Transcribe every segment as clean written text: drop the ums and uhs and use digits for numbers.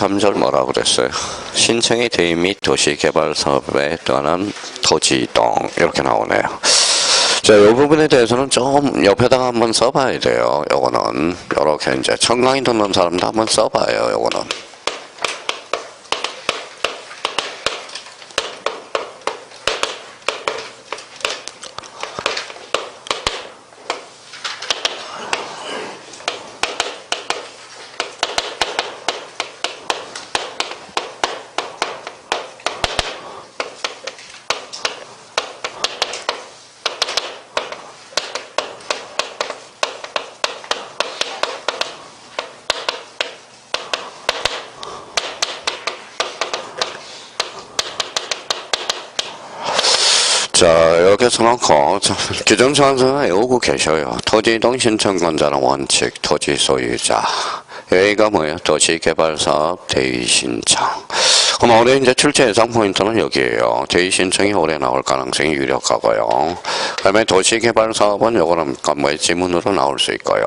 3절 뭐라고 그랬어요? 신청이 대의 및 도시개발사업에 관한 토지 이동 이렇게 나오네요. 자, 이 부분에 대해서는 좀 옆에다가 한번 써봐야 돼요. 요거는 요렇게 이제 청강이 듣는 사람도 한번 써봐요. 요거는. 자, 여기서 놓고 규정사항서는 외우고 계셔요. 토지이동 신청권자는 원칙, 토지 소유자. 여기가 뭐예요? 도시개발사업 대의신청. 그럼 올해 이제 출제 예상 포인트는 여기에요. 대의신청이 올해 나올 가능성이 유력하고요. 그 다음에 도시개발사업은 요거는 뭐 지문으로 나올 수 있고요.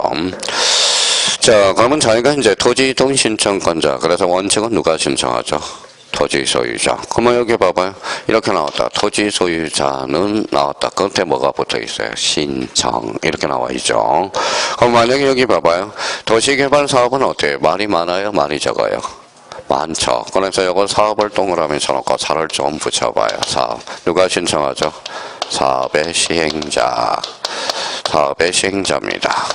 자, 그러면 저희가 이제 토지이동 신청권자. 그래서 원칙은 누가 신청하죠? 토지 소유자. 그러면 여기 봐봐요. 이렇게 나왔다. 토지 소유자는 나왔다. 끝에 뭐가 붙어 있어요? 신청. 이렇게 나와 있죠. 그럼 만약에 여기 봐봐요. 도시개발 사업은 어때요? 말이 많아요? 말이 적어요? 많죠. 그래서 이거 사업을 동그라미 쳐놓고 사를 좀 붙여봐요. 사업. 누가 신청하죠? 사업의 시행자. 사업의 시행자입니다.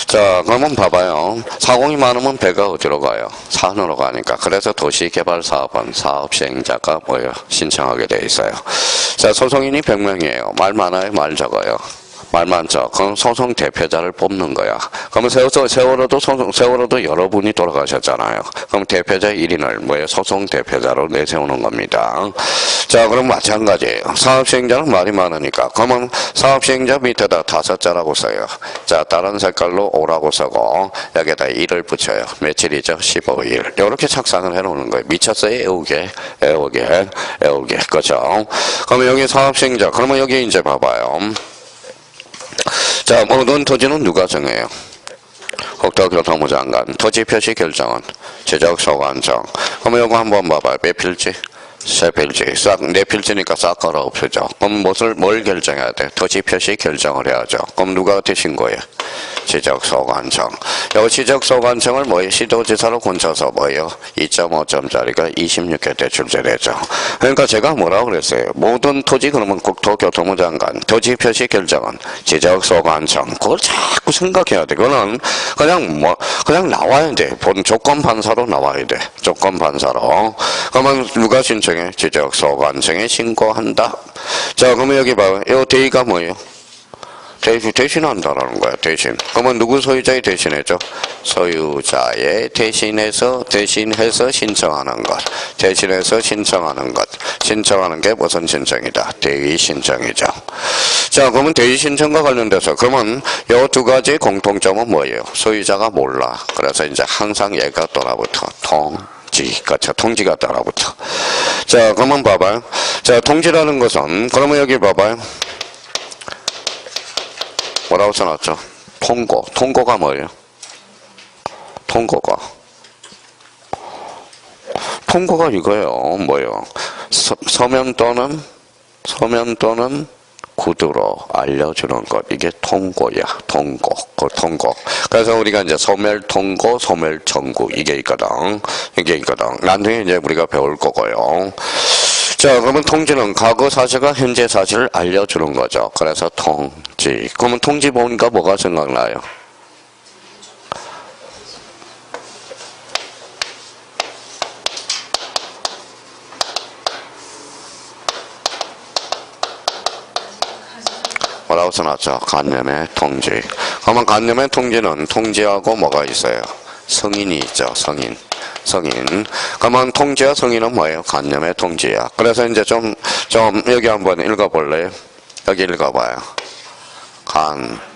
자, 그러면 봐봐요. 사공이 많으면 배가 어디로 가요? 산으로 가니까. 그래서 도시개발사업은 사업시행자가 뭐예요? 신청하게 돼 있어요. 자, 소송인이 100명이에요. 말 많아요? 말 적어요? 말 많죠. 그럼 소송 대표자를 뽑는 거야. 그러면 세월호도 여러분이 돌아가셨잖아요. 그럼 대표자 1인을 뭐예요? 소송 대표자로 내세우는 겁니다. 자, 그럼 마찬가지예요. 사업시행자는 말이 많으니까. 그러면 사업시행자 밑에다 5자라고 써요. 자, 다른 색깔로 O라고 쓰고 여기에다 1을 붙여요. 며칠이죠? 15일. 이렇게 착상을 해놓는 거예요. 미쳤어요? 애우게. 그죠? 그러면 여기 사업시행자. 그러면 여기 이제 봐봐요. 자, 모든 토지는 누가 정해요? 국토교통부 장관. 토지 표시 결정은 지적소관청. 그러면 이거 한번 봐봐요. 몇 필지? 3필지. 싹, 4필지니까 싹 걸어 없어져. 그럼 뭘 결정해야 돼? 토지 표시 결정을 해야죠. 그럼 누가 되신 거예요? 지적소관청. 이 지적소관청을 뭐예요? 시도지사로 곤쳐서 뭐예요? 2.5점짜리가 26회 때 출제되죠. 그러니까 제가 뭐라고 그랬어요? 모든 토지 그러면 국토교통부 장관. 토지 표시 결정은 지적소관청. 그걸 자꾸 생각해야 돼. 그거는 그냥 나와야 돼. 본 조건 판사로 나와야 돼. 조건 판사로. 그러면 누가 신청해? 지적소관청에 신고한다. 자, 그러면 여기 봐요. 이 대의가 뭐예요? 대신한다라는 거야, 대신. 그러면 누구 소유자의 대신해죠? 소유자의 대신해서 신청하는 것. 대신해서 신청하는 것. 신청하는 게 무슨 신청이다? 대의 신청이죠. 자, 그러면 대의 신청과 관련돼서, 그러면 이 두 가지 공통점은 뭐예요? 소유자가 몰라. 그래서 이제 항상 얘가 따라붙어. 그렇죠. 통지가 따라붙어. 자, 그러면 봐봐요. 자, 통지라는 것은, 그러면 여기 봐봐요. 뭐라고 써놨죠? 통고. 통고가 뭐예요? 통고가 이거예요. 뭐예요? 서면 또는 구두로 알려주는 것. 이게 통고야. 통고. 그래서 우리가 이제 소멸통고, 소멸청구. 이게 있거든. 나중에 이제 우리가 배울 거고요. 자, 그러면 통지는 과거 사실과 현재 사실을 알려주는 거죠. 그래서 통지. 그러면 통지 보니까 뭐가 생각나요? 뭐라고 써놨죠? 간념의 통지. 그러면 간념의 통지는 통지하고 뭐가 있어요? 성인이 있죠. 성인. 그러면 통지와 성인은 뭐예요? 간념의 통지야. 그래서 이제 좀 여기 한번 읽어볼래요? 여기 읽어봐요.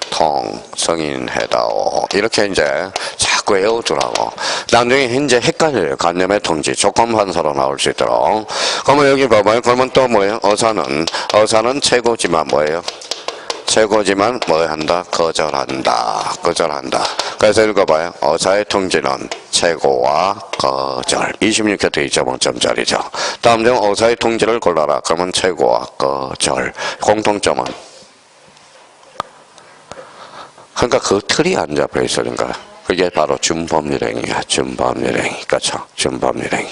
통, 성인 해다오. 이렇게 이제 자꾸 외워두라고. 나중에 이제 헷갈려요. 간념의 통지. 조건판사로 나올 수 있도록. 그러면 여기 봐봐요. 그러면 또 뭐예요? 어사는 최고지만 뭐예요? 최고지만 뭐 한다? 거절한다. 거절한다. 그래서 읽어봐요. 어사의 통지는 최고와 거절. 26회 돼 있죠. 5점짜리죠. 다음 중 어사의 통지를 골라라. 그러면 최고와 거절. 공통점은? 그러니까 그 틀이 안 잡혀 있으니까. 그게 바로 준법률행위야. 준법률행위. 그렇죠? 준법률행위.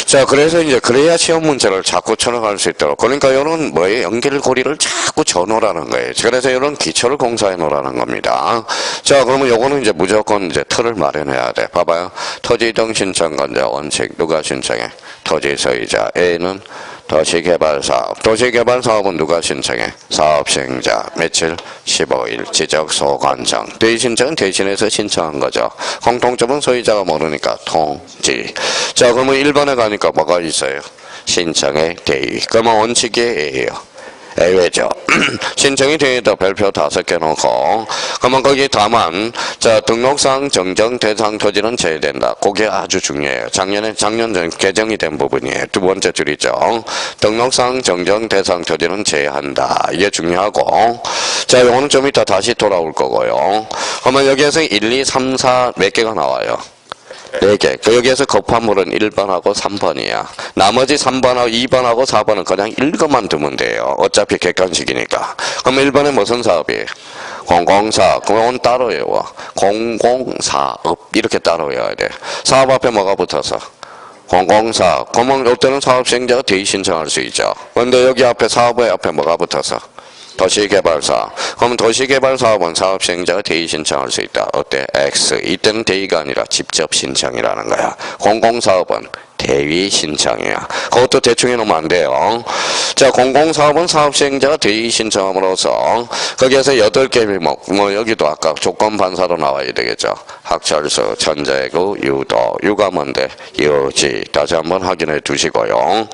자, 그래서 이제 그래야 시험 문제를 자꾸 쳐나갈 수 있도록. 그러니까 이런 뭐예요? 연결고리를 자꾸 쳐놓으라는 거예요. 그래서 이런 기초를 공사해 놓으라는 겁니다. 자, 그러면 요거는 이제 무조건 이제 틀을 마련해야 돼. 봐봐요. 토지 등 신청권자 원칙 누가 신청해? 토지 소유자. A는 도시개발사업. 도시개발사업은 누가 신청해? 사업시행자. 며칠? 15일. 지적소관청. 대신청은 대신해서 신청한 거죠. 공통점은 소유자가 모르니까 통지. 자, 그러면 1번에 가니까 뭐가 있어요? 신청의 대의. 그러면 원칙이 A예요. 예외죠. 신청이 되어있다 별표 5개 놓고 그러면 거기 다만 자 등록상 정정 대상 토지는 제외된다. 그게 아주 중요해요. 작년 개정이 된 부분이에요. 두 번째 줄이죠. 등록상 정정 대상 토지는 제외한다. 이게 중요하고 자 이거는 좀 이따 다시 돌아올 거고요. 그러면 여기에서 1, 2, 3, 4 몇 개가 나와요? 4개. 여기에서 급화물은 1번하고 3번이야. 나머지 3번하고 2번하고 4번은 그냥 읽어만 두면 돼요. 어차피 객관식이니까. 그럼 1번에 무슨 사업이에요? 공공사업. 그건 따로 외워. 공공사업. 이렇게 따로 외워야 돼. 사업 앞에 뭐가 붙어서? 공공사업. 그러면 이때는 사업시행자가 대의 신청할 수 있죠. 그런데 여기 앞에 사업의 앞에 뭐가 붙어서? 도시개발사업. 그러면 도시개발사업은 사업시행자가 대의 신청할 수 있다. 어때? X. 이때는 대의가 아니라 직접 신청이라는 거야. 공공사업은 대의 신청이야. 그것도 대충 해놓으면 안 돼요. 자, 공공사업은 사업시행자가 대의 신청함으로써 거기에서 8개 명목, 뭐 여기도 아까 조건반사로 나와야 되겠죠. 학철수, 전재구, 유도, 유가 뭔데? 유지. 다시 한번 확인해 두시고요.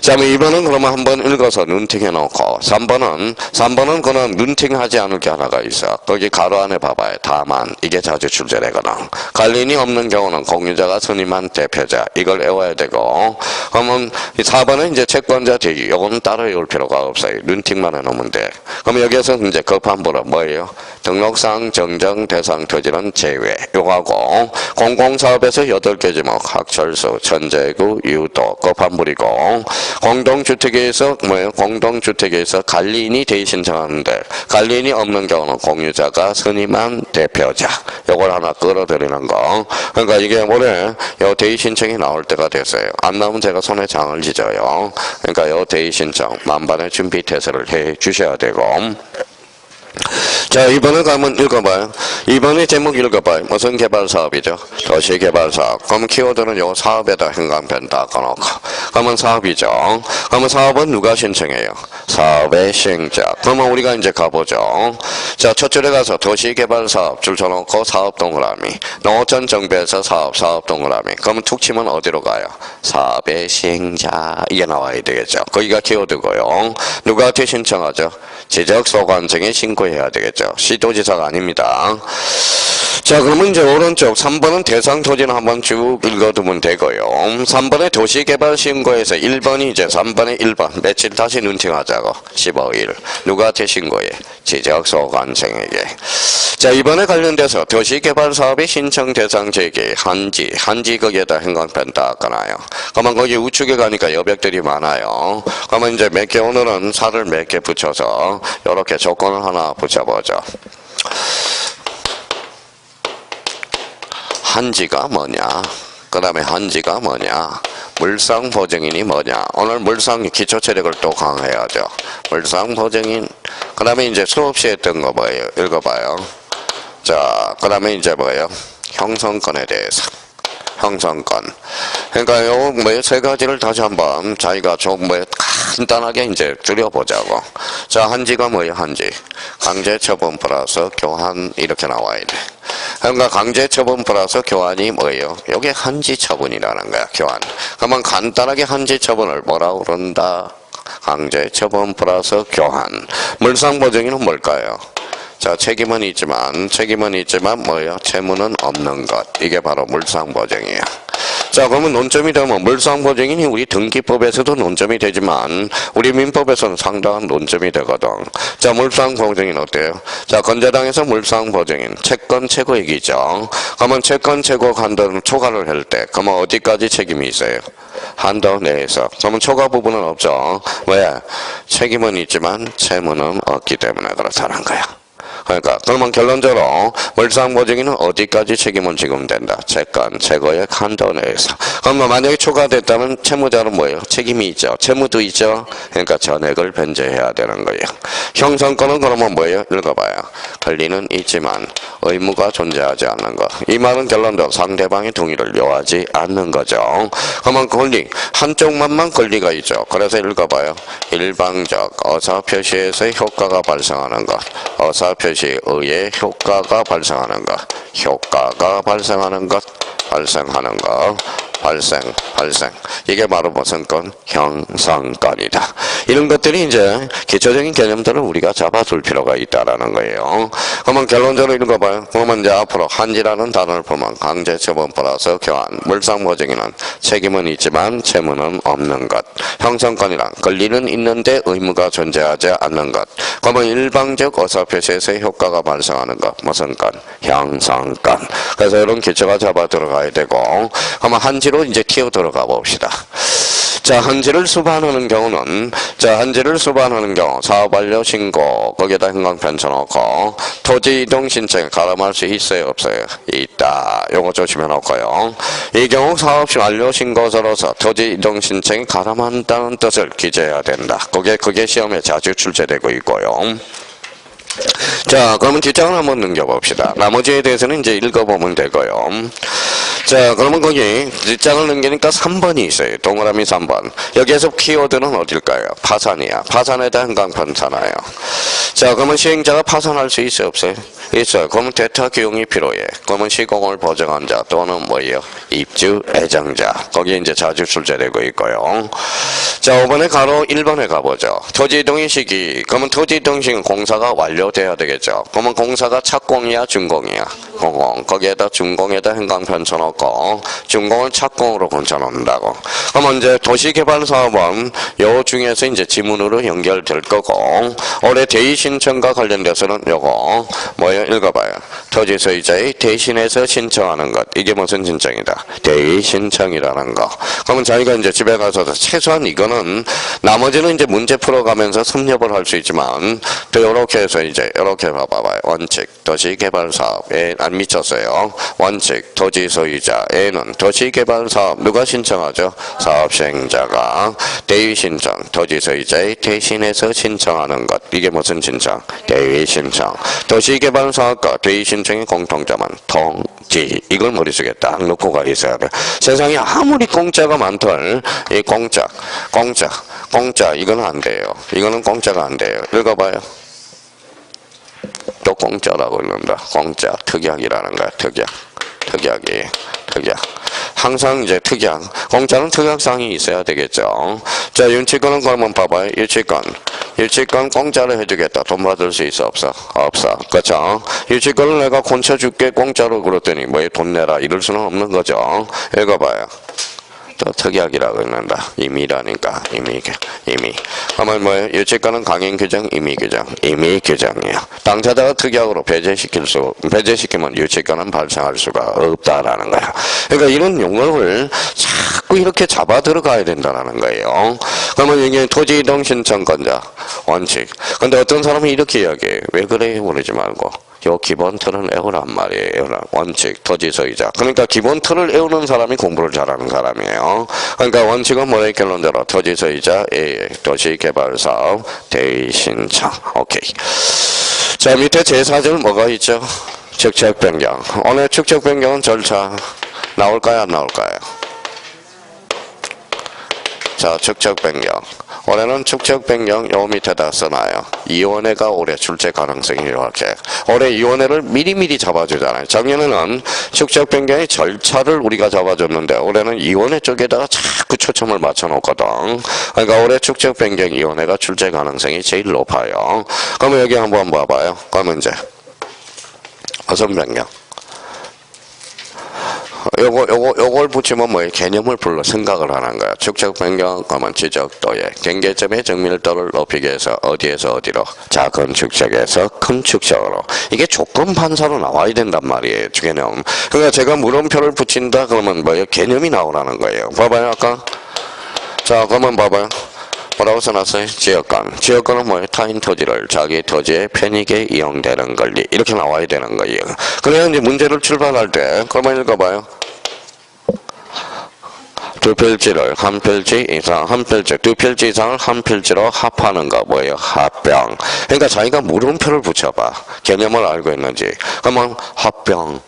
자, 2번은 그러면 한번 읽어서 눈팅해 놓고 3번은 그는 눈팅하지 않을 게 하나가 있어. 거기 가로 안에 봐봐요. 다만 이게 자주 출제되거든. 관련이 없는 경우는 공유자가 선임한 대표자 이걸 외워야 되고 그러면 4번은 이제 채권자 대기 요거는 따로 외울 필요가 없어요. 눈팅만 해놓으면 돼. 그럼 여기에서 이제 급한부는 뭐예요? 등록상 정정 대상 토지는 제외 요거하고 공공사업에서 8개 지목 학철수, 전재구, 유도 급한부이고 공동주택에서 뭐예요? 공동주택에서 관리인이 대의 신청하는데 관리인이 없는 경우는 공유자가 선임한 대표자 요걸 하나 끌어들이는 거. 그러니까 이게 올해 요 대의 신청이 나올 때가 됐어요. 안 나오면 제가 손에 장을 지져요. 그러니까 요 대의 신청 만반의 준비 태세를 해 주셔야 되고 자, 이번에 가면 읽어봐요. 이번에 제목 읽어봐요. 무슨 개발사업이죠? 도시개발사업. 그러면 키워드는 요 사업에다 형광펜 닦아놓고. 그러면 사업이죠. 그러면 사업은 누가 신청해요? 사업의 시행자. 그러면 우리가 이제 가보죠. 자, 첫 줄에 가서 도시개발사업 줄 쳐놓고 사업 동그라미. 농어촌 정비에서 사업 동그라미. 그러면 툭 치면 어디로 가요? 사업의 시행자. 이게 나와야 되겠죠. 거기가 키워드고요. 누구한테 신청하죠? 지적소관청에 신고해야 되겠죠. 시도지사가 아닙니다. 자, 그러면 이제 오른쪽 3번은 대상 토지는 한번 쭉 읽어두면 되고요. 3번의 도시개발 신고에서 1번이 이제 3번의 1번 며칠 다시 눈팅하자고 15일 누구한테 신고해? 지적소관청에게. 자, 이번에 관련돼서 도시개발 사업의 신청 대상 제기 한지 거기에다 형광펜 닦아놔요. 그러면 거기 우측에 가니까 여백들이 많아요. 그러면 이제 몇 개 오늘은 살을 몇 개 붙여서 이렇게 조건을 하나 붙여보죠. 한지가 뭐냐? 그 다음에 한지가 뭐냐? 물상보증인이 뭐냐? 오늘 물상 기초체력을 또 강화해야죠. 물상보증인. 그 다음에 이제 수업시에 했던 거 뭐예요? 읽어봐요. 자, 그 다음에 이제 뭐예요? 형성권에 대해서. 형성권. 그러니까 요 뭐 세 가지를 다시 한번 자기가 좀 뭐 간단하게 이제 줄여보자고. 자, 한지가 뭐예요? 한지. 강제처분 플러스 교환 이렇게 나와야 돼. 그러니까 강제처분 플러스 교환이 뭐예요? 이게 한지처분이라는 거야. 교환. 그러면 간단하게 한지처분을 뭐라고 그런다? 강제처분 플러스 교환. 물상보증인은 뭘까요? 자, 책임은 있지만 뭐예요? 채무는 없는 것. 이게 바로 물상보증이에요. 자, 그러면 논점이 되면 물상보증인이 우리 등기법에서도 논점이 되지만 우리 민법에서는 상당한 논점이 되거든. 자, 물상보증인 어때요? 자, 건재당에서 물상보증인 채권 최고액이죠. 그러면 채권 최고액 한도를 초과를 할 때 그러면 어디까지 책임이 있어요? 한도 내에서. 그러면 초과 부분은 없죠. 왜? 책임은 있지만 채무는 없기 때문에 그렇다는 거야. 그러니까 그러면 결론적으로 물상보증인은 어디까지 책임은 지금 된다? 채권 최고액 한도 내에서. 그러면 만약에 초과됐다면 채무자는 뭐예요? 책임이 있죠. 채무도 있죠. 그러니까 전액을 변제해야 되는 거예요. 형성권은 그러면 뭐예요? 읽어봐요. 권리는 있지만 의무가 존재하지 않는 것. 이 말은 결론적으로 상대방의 동의를 요하지 않는 거죠. 그러면 권리 한쪽만만 권리가 있죠. 그래서 읽어봐요. 일방적 의사표시에서의 효과가 발생하는 것. 의사표시에 의해 효과가 발생하는 것. 효과가 발생하는 것. 발생하는 것. 발생. 이게 바로 무슨 건? 형성권이다. 이런 것들이 이제 기초적인 개념들을 우리가 잡아둘 필요가 있다라는 거예요. 그러면 결론적으로 읽어봐요. 그러면 이제 앞으로 한지라는 단어를 보면 강제처분 플러스 교환. 물상보증인은 책임은 있지만 채무는 없는 것. 형성권이란 권리는 있는데 의무가 존재하지 않는 것. 그러면 일방적 의사표시에서의 효과가 발생하는 것. 무슨 건? 형성권. 그래서 이런 기초가 잡아 들어가야 되고, 그러면 한지로 이제 튀어 들어가 봅시다. 자, 한지를 수반하는 경우는, 사업 완료 신고, 거기에다 현황 편쳐놓고, 토지 이동 신청 가름할 수 있어요, 없어요? 있다. 요거 조심해 놓고요. 이 경우 사업 완료 신고서로서 토지 이동 신청이 가름한다는 뜻을 기재해야 된다. 그게 시험에 자주 출제되고 있고요. 자, 그러면 뒷장을 한번 넘겨봅시다. 나머지에 대해서는 이제 읽어보면 되고요. 자, 그러면 거기 뒷장을 넘기니까 3번이 있어요. 동그라미 3번. 여기에서 키워드는 어딜까요? 파산이야. 파산에다 현강편사나요. 자, 그러면 시행자가 파산할 수 있어요, 없어요? 있어요. 그러면 대타 기용이 필요해. 그러면 시공을 보증한 자 또는 뭐예요? 입주 애정자. 거기에 이제 자주 출제되고 있고요. 자, 5번에 가로 1번에 가보죠. 토지 이동의 시기. 그러면 토지 이동 시기는 공사가 완료돼야 되겠죠. 그러면 공사가 착공이야, 준공이야? 공공. 거기에다 준공에다 현강편 쳐놓고 준공을 착공으로 건쳐놓는다고. 그러면 이제 도시개발사업은 요 중에서 이제 지문으로 연결될 거고, 올해 대의 신청과 관련돼서는 요거 뭐예요? 읽어봐요. 토지 소유자의 대신해서 신청하는 것. 이게 무슨 신청이다? 대의 신청이라는 거. 그러면 자기가 이제 집에 가서 최소한 이거는 나머지는 이제 문제 풀어가면서 섭렵을 할 수 있지만 또 요렇게 해서 이제 요렇게 봐봐요. 원칙 도시개발사업에 안 미쳤어요. 원칙 토지 소유자에는 도시개발사업 누가 신청하죠? 사업시행자가. 대의 신청 토지 소유자의 대신해서 신청하는 것. 이게 무슨 신청? 대의 신청. 도시개발사업과 대의 신청의 공통점은 통지. 이걸 머릿속에 딱 넣고 가 있어야 돼. 세상에 아무리 공짜가 많던 이 공짜 이건 안 돼요. 이거는 공짜가 안 돼요. 읽어봐요. 또 공짜라고 읽는다. 공짜 특약이라는 거야. 특약이. 항상 이제 특약. 공짜는 특약사항이 있어야 되겠죠. 자, 윤치권은 그러면 봐봐요. 유치권 공짜로 해주겠다. 돈 받을 수 있어? 없어? 없어. 그렇죠? 유치권을 내가 건쳐줄게 공짜로 그랬더니 뭐에 돈 내라 이럴 수는 없는 거죠. 읽어봐요. 또 특약이라고 읽는다. 임의라니까. 임의. 그러면 뭐예요? 유치권은 강행 규정, 임의 규정이에요. 당사자가 특약으로 배제시키면 유치권은 발생할 수가 없다라는 거야. 그러니까 이런 용어를 자꾸 이렇게 잡아 들어가야 된다는 거예요. 그러면 이게 토지 이동 신청권자 원칙. 근데 어떤 사람이 이렇게 이야기해. 왜 그래? 모르지 말고. 요 기본 틀은 외우란 말이에요. 원칙, 토지 소유자. 그러니까 기본 틀을 외우는 사람이 공부를 잘하는 사람이에요. 그러니까 원칙은 뭐래? 결론대로 토지 소유자, 도시개발사업, 대의 신청. 오케이. 자, 밑에 제4절 뭐가 있죠? 축척 변경. 오늘 축척 변경은 절차 나올까요? 안 나올까요? 자, 축척 변경. 올해는 축척 변경 요 밑에다 써놔요. 이원회가 올해 출제 가능성이 이렇게. 올해 이원회를 미리미리 잡아주잖아요. 작년에는 축척 변경의 절차를 우리가 잡아줬는데 올해는 이원회 쪽에다가 자꾸 초점을 맞춰놓거든. 그러니까 올해 축척 변경 이원회가 출제 가능성이 제일 높아요. 그러면 여기 한번 봐봐요. 그러면 이제 어선 변경. 요걸 붙이면 뭐예요? 개념을 불러 생각을 하는 거야. 축적 변경, 그러면 지적도에 경계점의 정밀도를 높이기 위해서 어디에서 어디로? 작은 축적에서 큰 축적으로. 이게 조건 반사로 나와야 된단 말이에요. 개념. 그러니까 제가 물음표를 붙인다 그러면 뭐예요? 개념이 나오라는 거예요. 봐봐요, 아까. 자, 그러면 봐봐요. 뭐라고 써놨어요? 지역권. 지역권은 뭐예요? 타인 토지를 자기 토지에 편익에 이용되는 권리. 이렇게 나와야 되는 거예요. 그래야 이제 문제를 출발할 때, 그러면 읽어봐요. 두 필지를 한 필지 이상, 한 필지, 두 필지 이상을 한 필지로 합하는 거 뭐예요? 합병. 그러니까 자기가 물음표를 붙여봐. 개념을 알고 있는지. 그러면 합병.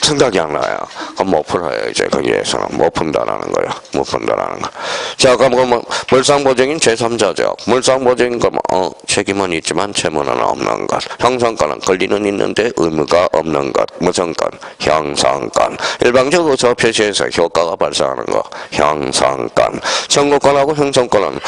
생각이 안 나요. 그럼 못 풀어요. 이제 거기에서는 못 푼다라는 거예요. 못 푼다라는 거. 자, 그럼 물상보증인 제3자죠. 물상보증인 거면 책임은 있지만 채무는 없는 것. 형성권은 권리는 있는데 의무가 없는 것. 무슨 건? 형성권. 일방적 의사 표시에서 효과가 발생하는 거. 형성권. 청구권하고 형성권은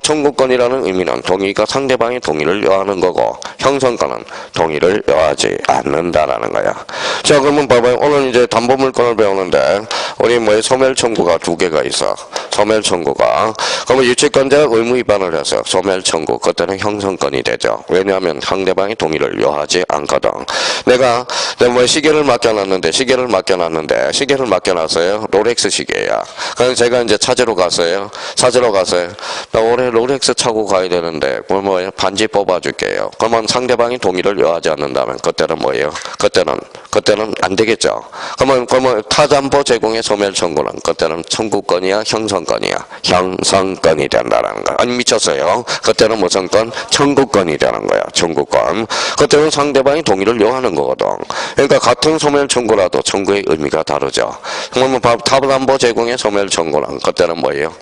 청구권이라는 의미는 동의가 상대방의 동의를 요하는 거고 형성권은 동의를 요하지 않는다라는 거야. 자, 그러면 봐봐요. 오늘 이제 담보물권을 배우는데 우리 뭐에 소멸청구가 두 개가 있어. 소멸청구가. 그러면 유치권자가 의무 위반을 해서 소멸청구. 그때는 형성권이 되죠. 왜냐하면 상대방의 동의를 요하지 않거든. 내가 뭐 시계를 맡겨놨는데 시계를 맡겨놨어요. 롤렉스 시계야. 그래서 제가 이제 찾으러 갔어요. 나 올해 롤렉스 차고 가야 되는데 뭐예요? 반지 뽑아줄게요. 그러면 상대방이 동의를 요하지 않는다면 그때는 뭐예요? 그때는 안 되겠죠. 그러면 타담보 제공의 소멸 청구는 그때는 청구권이야, 형성권이야? 형성권이 된다는 거야. 아니 미쳤어요. 그때는 무슨 건? 청구권이 되는 거야. 청구권. 그때는 상대방이 동의를 요하는 거거든. 그러니까 같은 소멸 청구라도 청구의 의미가 다르죠. 그러면 타담보 제공의 소멸 청구는 그때는 뭐예요?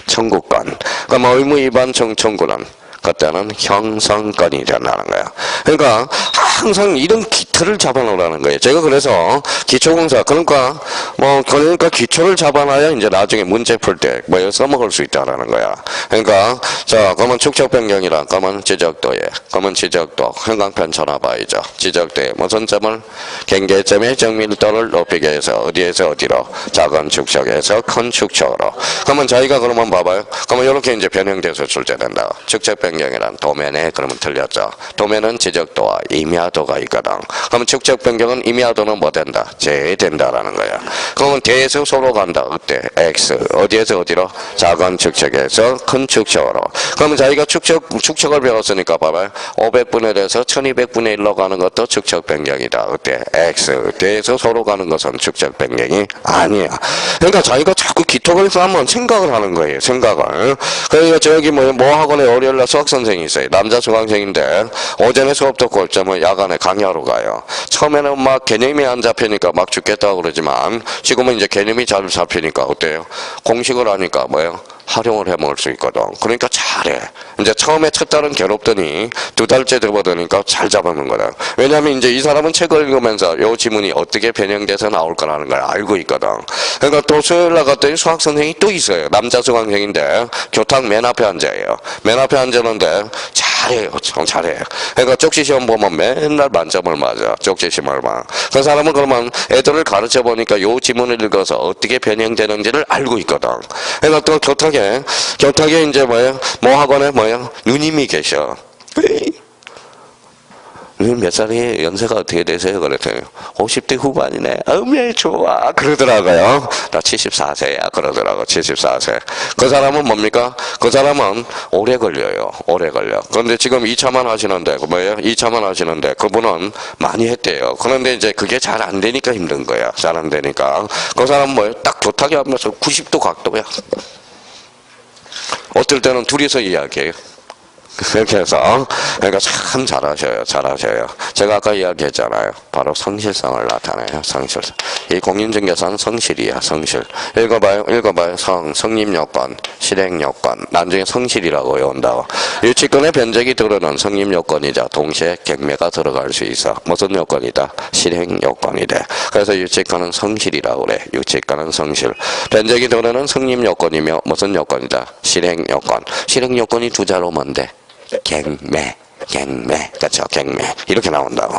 청구권. 그럼 의무 위반 청구는 그때는 형성권이 된다는 거야. 그러니까 항상 이런 기틀을 잡아놓으라는 거예요. 제가 그래서 기초공사 그러니까 기초를 잡아놔야 이제 나중에 문제 풀 때 써먹을 수 있다라는 거야. 그러니까 자 그러면 축적 변경이란 그러면 지적도에 그러면 지적도 형광펜 쳐놔봐야죠. 지적도에 무슨 점을 경계점의 정밀도를 높이기 위해서 어디에서 어디로 작은 축적에서 큰 축적으로. 그러면 자기가 그러면 봐봐요. 그러면 이렇게 이제 변형돼서 출제된다. 축적 변경이란 도면에 그러면 틀렸죠. 도면은 지적도와 임야도가 있거든. 그러면 축적 변경은 임야도는 뭐 된다? 제된다라는 거야. 그러면 대에서 소로 간다. 어때? X. 어디에서 어디로? 작은 축적에서 큰 축적으로. 그러면 자기가 축적을 배웠으니까 봐봐요. 500분의 1에서 1200분의 1로 가는 것도 축적 변경이다. 어때? X. 대에서 소로 가는 것은 축적 변경이 아니야. 그러니까 자기가 자꾸 기톡을 한번 생각을 하는 거예요. 생각을. 그러니까 저기 뭐 학원에 월요일날 수학 선생이 있어요. 남자 수강생인데 오전에 수업 듣고 야간에 강의하러 가요. 처음에는 막 개념이 안 잡히니까 막 죽겠다고 그러지만 지금은 이제 개념이 잘 잡히니까 어때요? 공식을 하니까 활용을 해먹을 수 있거든. 그러니까 잘해. 이제 처음에 첫 달은 괴롭더니 두 달째 접어드니까 잘 잡아놓는 거다. 왜냐하면 이제 이 사람은 책을 읽으면서 요 지문이 어떻게 변형돼서 나올 거라는 걸 알고 있거든. 그러니까 또 수요일 날 갔더니 수학 선생이 또 있어요. 남자 수강생인데 교탁 맨 앞에 앉아요. 맨 앞에 앉았는데 잘해요. 참 잘해요. 그러니까 쪽지 시험 보면 맨날 만점을 맞아. 쪽지 시험을만. 그 사람은 그러면 애들을 가르쳐 보니까 요 지문을 읽어서 어떻게 변형되는지를 알고 있거든. 그러니까 또 교탁에 이제 학원에 누님이 계셔. 누님 몇 살이에요? 연세가 어떻게 되세요? 그랬더니 50대 후반이네. 어메 좋아. 그러더라고요. 나 74세야. 그러더라고. 74세. 그 사람은 뭡니까? 그 사람은 오래 걸려요. 오래 걸려. 그런데 지금 2차만 하시는데 2차만 하시는데 그분은 많이 했대요. 그런데 이제 그게 잘 안 되니까 힘든 거야. 잘 안 되니까. 그 사람은 딱 교탁에 하면서 90도 각도야. 어떨 때는 둘이서 이야기해요. 그렇게 해서 그러니까 참 잘하셔요. 제가 아까 이야기했잖아요. 바로 성실성을 나타내요. 성실성. 이 공인중개사는 성실이야. 성실. 읽어봐요. 성립요건, 실행요건. 나중에 성실이라고 외운다고. 유치권의 변적이 들어는 성립요건이자 동시에 경매가 들어갈 수 있어. 무슨 요건이다? 실행요건이래. 그래서 유치권은 성실이라고 그래. 유치권은 성실. 변적이 들어는 성립요건이며 무슨 요건이다? 실행요건. 실행요건이 두 자로 뭔데? 경매. 그렇죠. 경매. 이렇게 나온다고.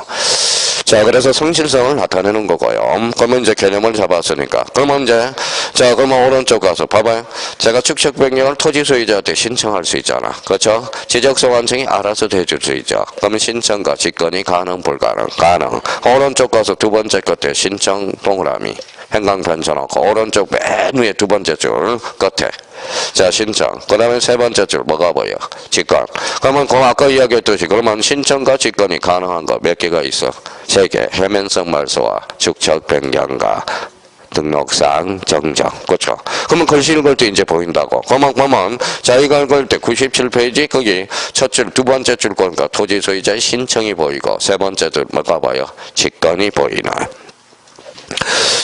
자, 그래서 성실성을 나타내는 거고요. 그러면 이제 개념을 잡았으니까. 그러면 이제, 자, 그러면 오른쪽 가서 봐봐요. 제가 축척 변경을 토지 소유자한테 신청할 수 있잖아. 그렇죠? 지적성 완성이 알아서 해줄 수 있죠. 그러면 신청과 직권이 가능, 불가능, 가능. 오른쪽 가서 두 번째 끝에 신청 동그라미. 행강편 쳐놓고 오른쪽 맨 위에 두 번째 줄 끝에 자 신청 그 다음에 세 번째 줄 뭐가 보여? 직권. 그러면 그 아까 이야기했듯이 그러면 신청과 직권이 가능한 거 몇 개가 있어? 3개. 해면성 말소와 축척 변경과 등록상 정정. 그렇죠? 그러면 글씨 읽을 때 이제 보인다고. 그러면 자 이거 읽을 때 97페이지 거기 첫 줄 두 번째 줄 거니까 토지 소유자의 신청이 보이고 세 번째 줄 뭐가 봐요? 직권이 보이나.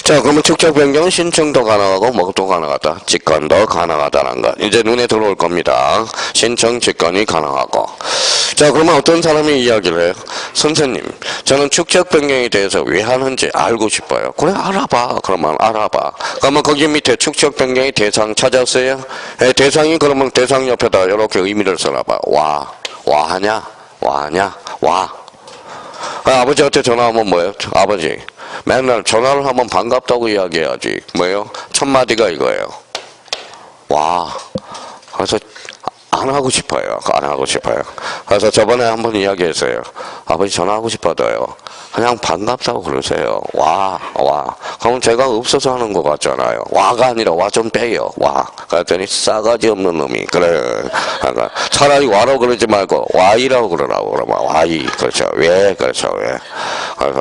자, 그러면 축척 변경은 신청도 가능하고 뭐도 가능하다. 직권도 가능하다는 것. 이제 눈에 들어올 겁니다. 신청, 직권이 가능하고. 자, 그러면 어떤 사람이 이야기를 해요? 선생님, 저는 축척 변경에 대해서 왜 하는지 알고 싶어요. 그래, 알아봐. 그러면 알아봐. 그러면 거기 밑에 축척 변경의 대상 찾았어요? 예, 대상이 그러면 대상 옆에다 이렇게 의미를 써놔봐. 와 하냐? 와. 아버지한테 전화하면 뭐예요? 아버지. 맨날 전화를 하면 반갑다고 이야기해야지. 뭐예요? 첫 마디가 이거예요. 와. 그래서 안 하고 싶어요. 그래서 저번에 한번 이야기했어요. 아버지 전화하고 싶어도요. 그냥 반갑다고 그러세요. 와. 그럼 제가 없어서 하는 것 같잖아요. 와가 아니라 와 좀 빼요. 와. 그랬더니 싸가지 없는 놈이. 그래. 그러니까 차라리 와라고 그러지 말고 와이라고 그러라고. 그러면 와이. 그렇죠. 왜? 그래서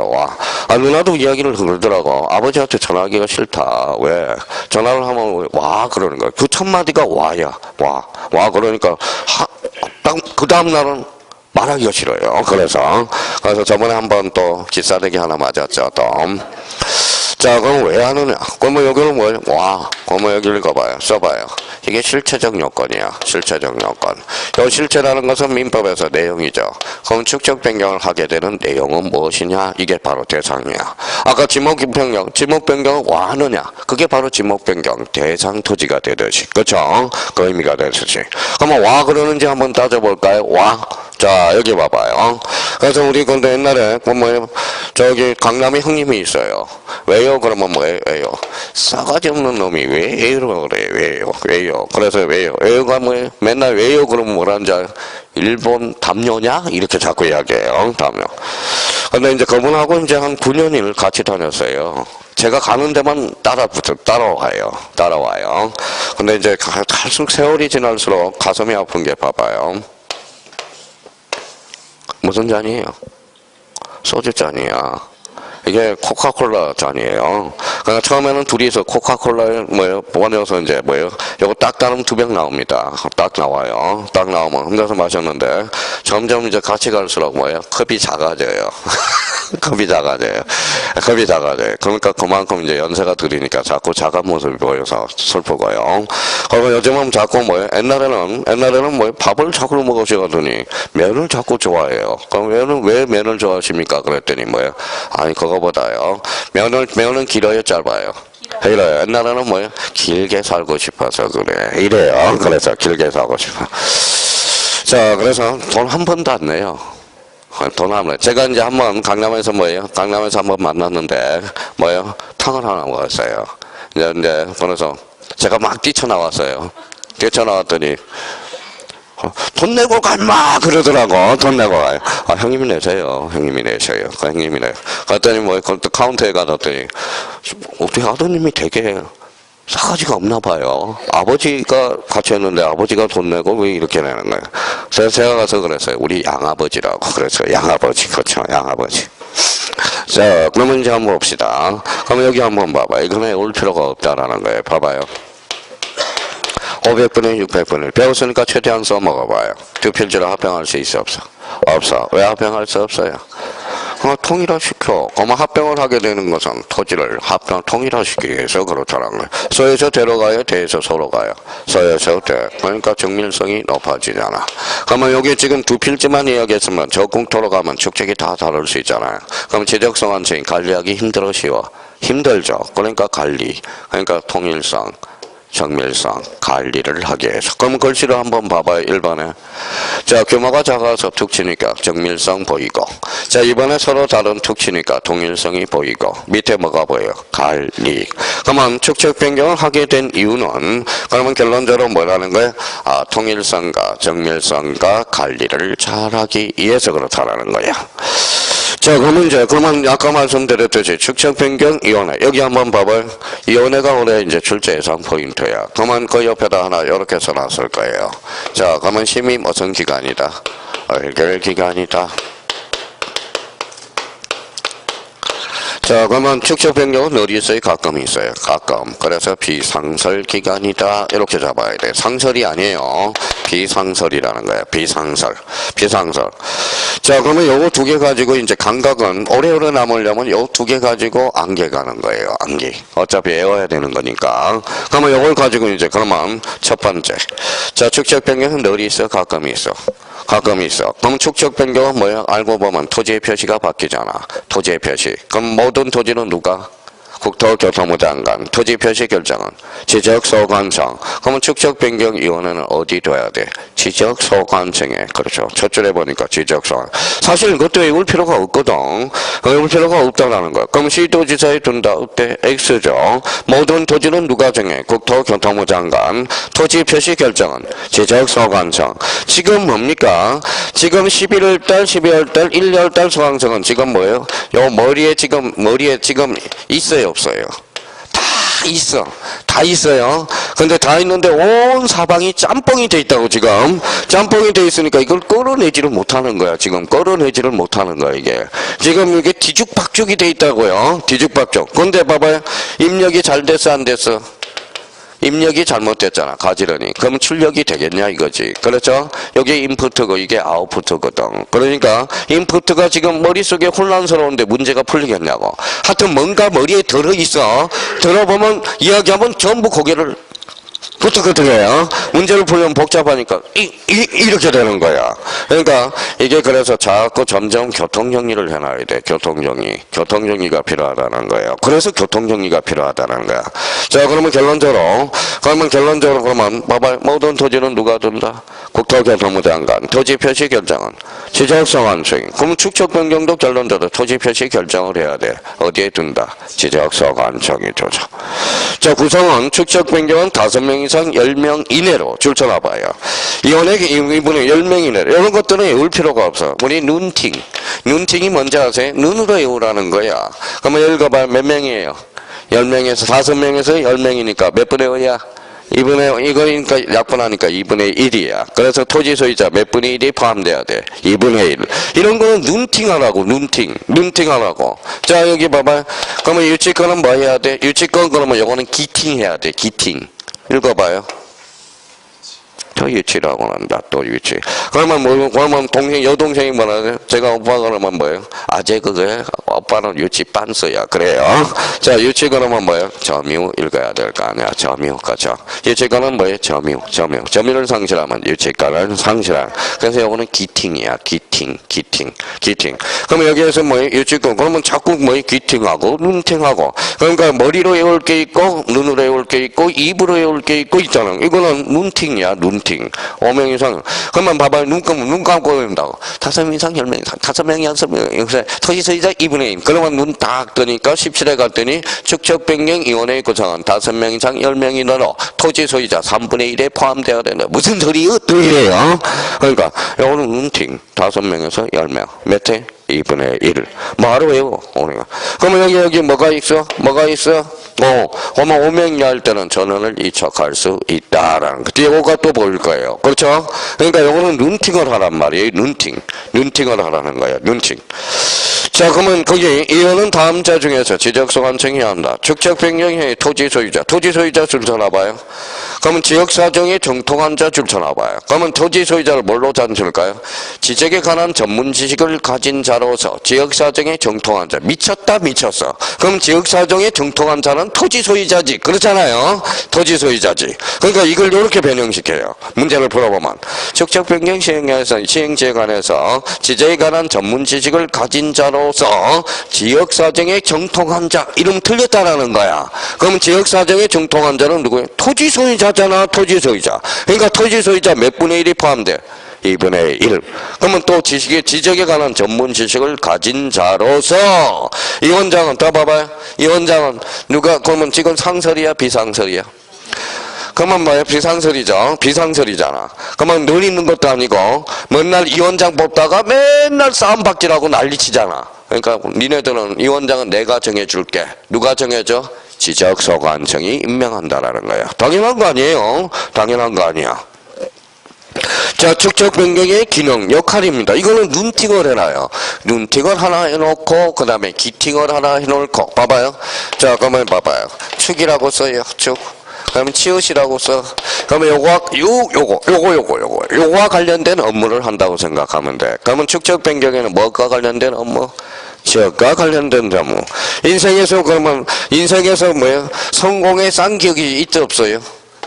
와. 누나도 이야기를 그러더라고. 아버지한테 전화하기가 싫다. 왜? 전화를 하면 와 그러는 거야. 그 첫 마디가 와야. 와 그러니까 딱 그 다음 날은 말하기가 싫어요. 그래서 저번에 한번 또 기싸대기 하나 맞았죠. 또. 자, 그럼 왜 하느냐? 그러면 여기는 뭐예요? 와. 그러면 여기 읽어봐요. 써봐요. 이게 실체적 요건이야. 실체적 요건. 요 실체라는 것은 민법에서 내용이죠. 그럼 축척 변경을 하게 되는 내용은 무엇이냐? 이게 바로 대상이야. 아까 지목 변경은 와 하느냐? 그게 바로 지목 변경 대상 토지가 되듯이. 그렇죠? 그 의미가 되듯이. 그러면 와 그러는지 한번 따져볼까요? 와. 자, 여기 봐봐요. 그래서 우리 근데 옛날에 저기 강남에 형님이 있어요. 왜요? 그러면 뭐예요? 싸가지 없는 놈이 왜요? 그래. 왜요? 그래서 왜요? 왜요가 뭐예요? 맨날 왜요? 그러면 뭐라는지 알아요? 일본 담요냐? 이렇게 자꾸 이야기해요. 담요. 근데 이제 그분하고 이제 한 9년을 같이 다녔어요. 제가 가는 데만 따라와요. 근데 이제 갈수록 세월이 지날수록 가슴이 아픈 게 봐봐요. 무슨 잔이에요? 소주 잔이야. 이게 코카콜라 잔이에요. 그러니까 처음에는 둘이서 코카콜라에 보내서 이제 요거 딱 따르면 2병 나옵니다. 딱 나와요. 딱 나오면 혼자서 마셨는데 점점 이제 같이 갈수록 컵이 작아져요. 컵이 작아져요. 그러니까 그만큼 이제 연세가 들이니까 자꾸 작은 모습이 보여서 슬프고요. 그리고 요즘은 자꾸 옛날에는 밥을 자꾸 먹으시더니 면을 자꾸 좋아해요. 그럼 왜 면을 좋아하십니까? 그랬더니 아니 그거보다요. 면은 길어요, 짧아요? 길어요. 옛날에는 길게 살고 싶어서 그래. 이래요. 그래서 길게 살고 싶어. 자, 그래서 돈 한 번도 안 내요. 돈 안 내요. 제가 이제 한번 강남에서 한번 만났는데 탕을 하나 먹었어요. 이제 그래서 제가 막 뛰쳐나왔어요. 뛰쳐나왔더니 돈 내고 가 임마 그러더라고. 돈 내고 가요. 형님이 내세요. 형님이 내요. 그랬더니 카운터에 가더니 어떻게 아드님이 되게 싸가지가 없나 봐요. 아버지가 같이 했는데 아버지가 돈 내고 왜 이렇게 내는 거예요? 제가 가서 그랬어요. 우리 양아버지라고 그랬어요. 양아버지. 그렇죠. 양아버지. 자, 그러면 이제 한번 봅시다. 그럼 여기 한번 봐봐. 이거는 올 필요가 없다라는 거예요. 봐봐요. 500분의 600분을 배웠으니까 최대한 써먹어봐요. 두 필지를 합병할 수 있어 없어? 없어. 왜 합병할 수 없어요? 통일화시켜. 그러면 합병을 하게 되는 것은 토지를 통일화시키기 위해서 그렇다는 거예요. 서에서 대로 가요? 대에서 서로 가요? 서에서 대. 그러니까 정밀성이 높아지잖아. 그러면 여기 지금 두 필지만 이야기했으면 저 공터로 가면 축적이 다 다를 수 있잖아요. 그럼 지적성 완성이 관리하기 힘들어 쉬워? 힘들죠. 그러니까 관리. 그러니까 통일성. 정밀성 관리를 하기 위해서. 그럼 글씨를 한번 봐봐요. 1번에. 자, 규모가 작아서 툭 치니까 정밀성 보이고, 자, 이번에 서로 다른 툭 치니까 동일성이 보이고, 밑에 뭐가 보여요? 관리. 그러면 축척 변경을 하게 된 이유는, 그러면 결론적으로 뭐라는 거예요? 아, 통일성과 정밀성과 관리를 잘하기 위해서 그렇다라는 거야. 자, 그러면 아까 말씀드렸듯이 축척 변경 이원회. 여기 한번 봐봐요. 이원회가 올해 이제 출제 예상 포인트야. 그러면 그 옆에다 하나 이렇게 써놨을 거예요. 자, 그러면 심의 무슨 기간이다? 의결 기간이다. 자, 그러면 축척 변경은 어디 있어요? 가끔 있어요. 가끔. 그래서 비상설 기간이다. 이렇게 잡아야 돼. 상설이 아니에요. 비상설이라는 거예요. 비상설. 자, 그러면 요거 두 개 가지고 이제 감각은 오래오래 남으려면 요 두 개 가지고 암기 가는 거예요. 암기. 어차피 외워야 되는 거니까. 그러면 요걸 가지고 이제 그러면 첫 번째. 자, 축척 변경은 어디 있어? 가끔 있어. 가끔 있어. 그럼 축척 변경은 뭐야? 알고 보면 토지의 표시가 바뀌잖아. 토지의 표시. 그럼 모든 토지는 누가? 국토교통부 장관. 토지 표시 결정은 지적소관청. 그러면 축척 변경 위원회는 어디 둬야 돼? 지적소관청에. 그렇죠. 첫 줄에 보니까 지적소관. 사실 그것도 외울 필요가 없거든. 외울 필요가 없다라는 거야. 그럼 시도지사에 둔다. 어때? X죠. 모든 토지는 누가 정해? 국토교통부 장관. 토지 표시 결정은 지적소관청. 지금 뭡니까? 지금 11월달, 12월달, 1월달 소강청은 지금 뭐예요? 요 머리에 지금 있어요, 없어요? 다 있어요. 근데 다 있는데 온 사방이 짬뽕이 돼 있다고. 지금 짬뽕이 돼 있으니까 이걸 끌어내지를 못하는 거야. 지금 끌어내지를 못하는 거야. 이게 지금 이게 뒤죽박죽이 돼 있다고요. 뒤죽박죽. 근데 봐봐요. 입력이 잘 됐어, 안 됐어? 입력이 잘못됐잖아. 가지런히. 그럼 출력이 되겠냐 이거지. 그렇죠? 여기 인풋이고 이게 아웃풋이거든. 그러니까 인풋가 지금 머릿속에 혼란스러운데 문제가 풀리겠냐고. 하여튼 뭔가 머리에 들어있어. 들어보면 이야기하면 전부 고개를 끄덕끄덕해요. 문제를 풀려면 복잡하니까 이렇게 되는 거야. 그러니까 이게 그래서 자꾸 점점 교통정리를 해놔야 돼. 교통정리가 필요하다는 거예요. 그래서 교통정리가 필요하다는 거야. 자, 그러면 결론적으로 그러면 봐봐. 모든 토지는 누가 둔다? 국토교통부 장관. 토지 표시 결정은 지적소관청. 그럼 축척 변경도 결론적으로 토지 표시 결정을 해야 돼. 어디에 둔다? 지적소관청이 둬서. 자, 구성원 축척 변경은 5명 이상 10명 이내로 줄쳐놔봐요. 이번에 10명 이내로. 이런 것들은 외울 필요가 없어. 우리 눈팅이 뭔지 아세요? 눈으로 외우라는 거야. 그러면 읽어봐요. 몇 명이에요? 10명에서 5명에서 10명이니까 몇 분의 5야? 2분의, 이거니까 약분하니까 2분의 1이야. 그래서 토지 소유자 몇 분의 1이 포함돼야 돼? 2분의 1. 이런 거는 눈팅하라고, 눈팅하라고. 자, 여기 봐봐요. 그러면 유치권은 뭐 해야 돼? 유치권 그러면 요거는 기팅 해야 돼, 기팅. 읽어봐요. 또 유치라고 한다. 또 유치. 그러면 여동생이 뭐라 그래요? 제가 오빠 그러면 뭐예요? 아재 그거예요? 오빠는 유치 빤스야. 그래요. 자, 유치 그러면 뭐예요? 점유 읽어야 될 거 아니야. 점유. 그렇죠. 유치권은 뭐예요? 점유. 점유를 상실하면 유치권을 상실한. 그래서 이거는 기팅이야. 기팅. 그러면 여기에서 뭐예요? 유치권. 그러면 자꾸 뭐예요? 기팅하고 눈팅하고. 그러니까 머리로 외울 게 있고 눈으로 외울 게 있고 입으로 외울 게 있고 있잖아. 이거는 눈팅이야. 눈팅. 5명 이상. 그러면 봐봐요. 눈 감고 외운다고. 5명 이상, 10명 이상. 5명, 6명. 여기서 토지 소유자 2분의 1. 그러면 눈 딱 뜨니까 17에 갔더니 축척 변경 위원회 구성원 5명 이상 10명 이내로 토지 소유자 3분의 1에 포함되어야 된다. 무슨 소리요? 또 이래요. 그러니까 요거는 눈팅. 5명에서 10명. 몇 회? 2분의 1. 뭐하러 외워? 우리가. 그러면 여기 뭐가 있어? 그러면 5명 이하일 때는 전원을 이착할 수 있다라는 거. 뒤에가 또 보일 거예요. 그렇죠? 그러니까 요거는 눈팅을 하란 말이에요. 눈팅을 하라는 거예요. 눈팅. 자, 그러면 거기 이거는 다음 자 중에서 지적소관청이 한다. 축척 변경의 토지 소유자 줄 서놔봐요. 그러면 지역사정에 정통한 자 줄 서놔봐요. 그러면 토지 소유자를 뭘로 잡을까요? 지적에 관한 전문 지식을 가진 자로서 지역사정에 정통한 자. 미쳤어. 그럼 지역사정에 정통한 자는 토지 소유자지. 그렇잖아요. 토지 소유자지. 그러니까 이걸 이렇게 변형시켜요. 문제를 풀어보면 축척 변경 시행지에 관해서 지적에 관한 전문 지식을 가진 자로 자로서 지역사정에 정통한 자 이름 틀렸다라는 거야. 그럼 지역사정에 정통한 자는 누구야? 토지 소유자잖아. 토지 소유자. 그러니까 토지 소유자 몇 분의 1이 포함돼? 2분의 1. 그러면 또 지적에 관한 전문 지식을 가진 자로서 이 원장은 또 봐봐요. 이 원장은 누가 그러면 지금 상설이야 비상설이야? 그러면 뭐야? 비상설이죠. 비상설이잖아. 그러면 늘 있는 것도 아니고 맨날 이 원장 뽑다가 맨날 싸움박질하고 난리치잖아. 그러니까 니네들은 이 원장은 내가 정해줄게. 누가 정해줘? 지적소관청이 임명한다라는 거야. 당연한 거 아니에요. 당연한 거 아니야. 자, 축적 변경의 기능, 역할입니다. 이거는 눈팅을 해놔요. 눈팅을 하나 해놓고, 그 다음에 기팅을 하나 해놓고, 봐봐요. 자, 그러면 봐봐요. 축이라고 써요, 축. 그러면 치읓이라고 써. 그러면 요거와 관련된 업무를 한다고 생각하면 돼. 그러면 축적 변경에는 뭐가 관련된 업무? 지역과 관련된 업무. 인생에서 그러면, 인생에서 뭐예요? 성공의 쌍기역이 있지 없어요?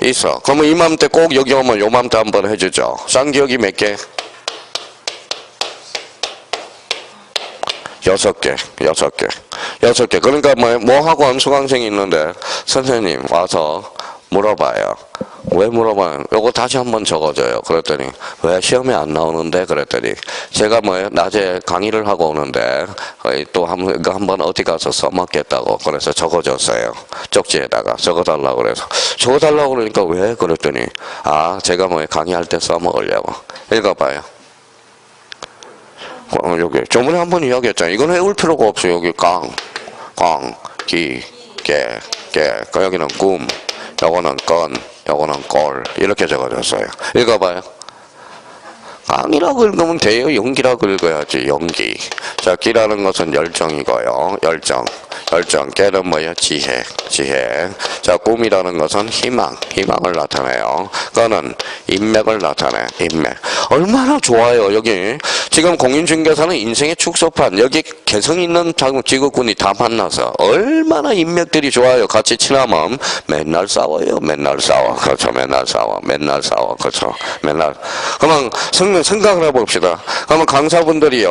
있어. 그러면 이맘때 꼭 여기 오면 요맘때 한번 해주죠. 쌍기역이 몇 개? 6개. 6개. 그러니까 뭐 하고 온 수강생이 있는데 선생님 와서 물어봐요. 왜 물어봐요? 요거 다시 한번 적어줘요. 그랬더니 왜 시험에 안 나오는데? 그랬더니 제가 낮에 강의를 하고 오는데 또 한번 어디 가서 써먹겠다고 그래서 적어줬어요. 쪽지에다가 적어달라고 그래서 적어달라고 그러니까 왜? 그랬더니 제가 강의할 때 써먹으려고. 읽어봐요. 여기 저번에 한번 이야기했잖아요. 이건 외울 필요가 없어요. 여기 강, 기, 개. 여기는 꿈, 요거는 건, 요거는 꼴 이렇게 적어줬어요. 읽어봐요. 강이라고 읽으면 돼요. 연기라고 읽어야지. 연기. 자, 기라는 것은 열정이고요. 열정. 깨는 뭐예요? 지혜. 자, 꿈이라는 것은 희망을 나타내요. 그거는 인맥을 나타내. 인맥. 얼마나 좋아요. 여기 지금 공인중개사는 인생의 축소판. 여기 개성 있는 직업군이 다 만나서 얼마나 인맥들이 좋아요. 같이 친하면 맨날 싸워요. 그렇죠. 맨날 싸워. 그렇죠. 맨날. 그러면 생각을 해봅시다. 그러면 강사분들이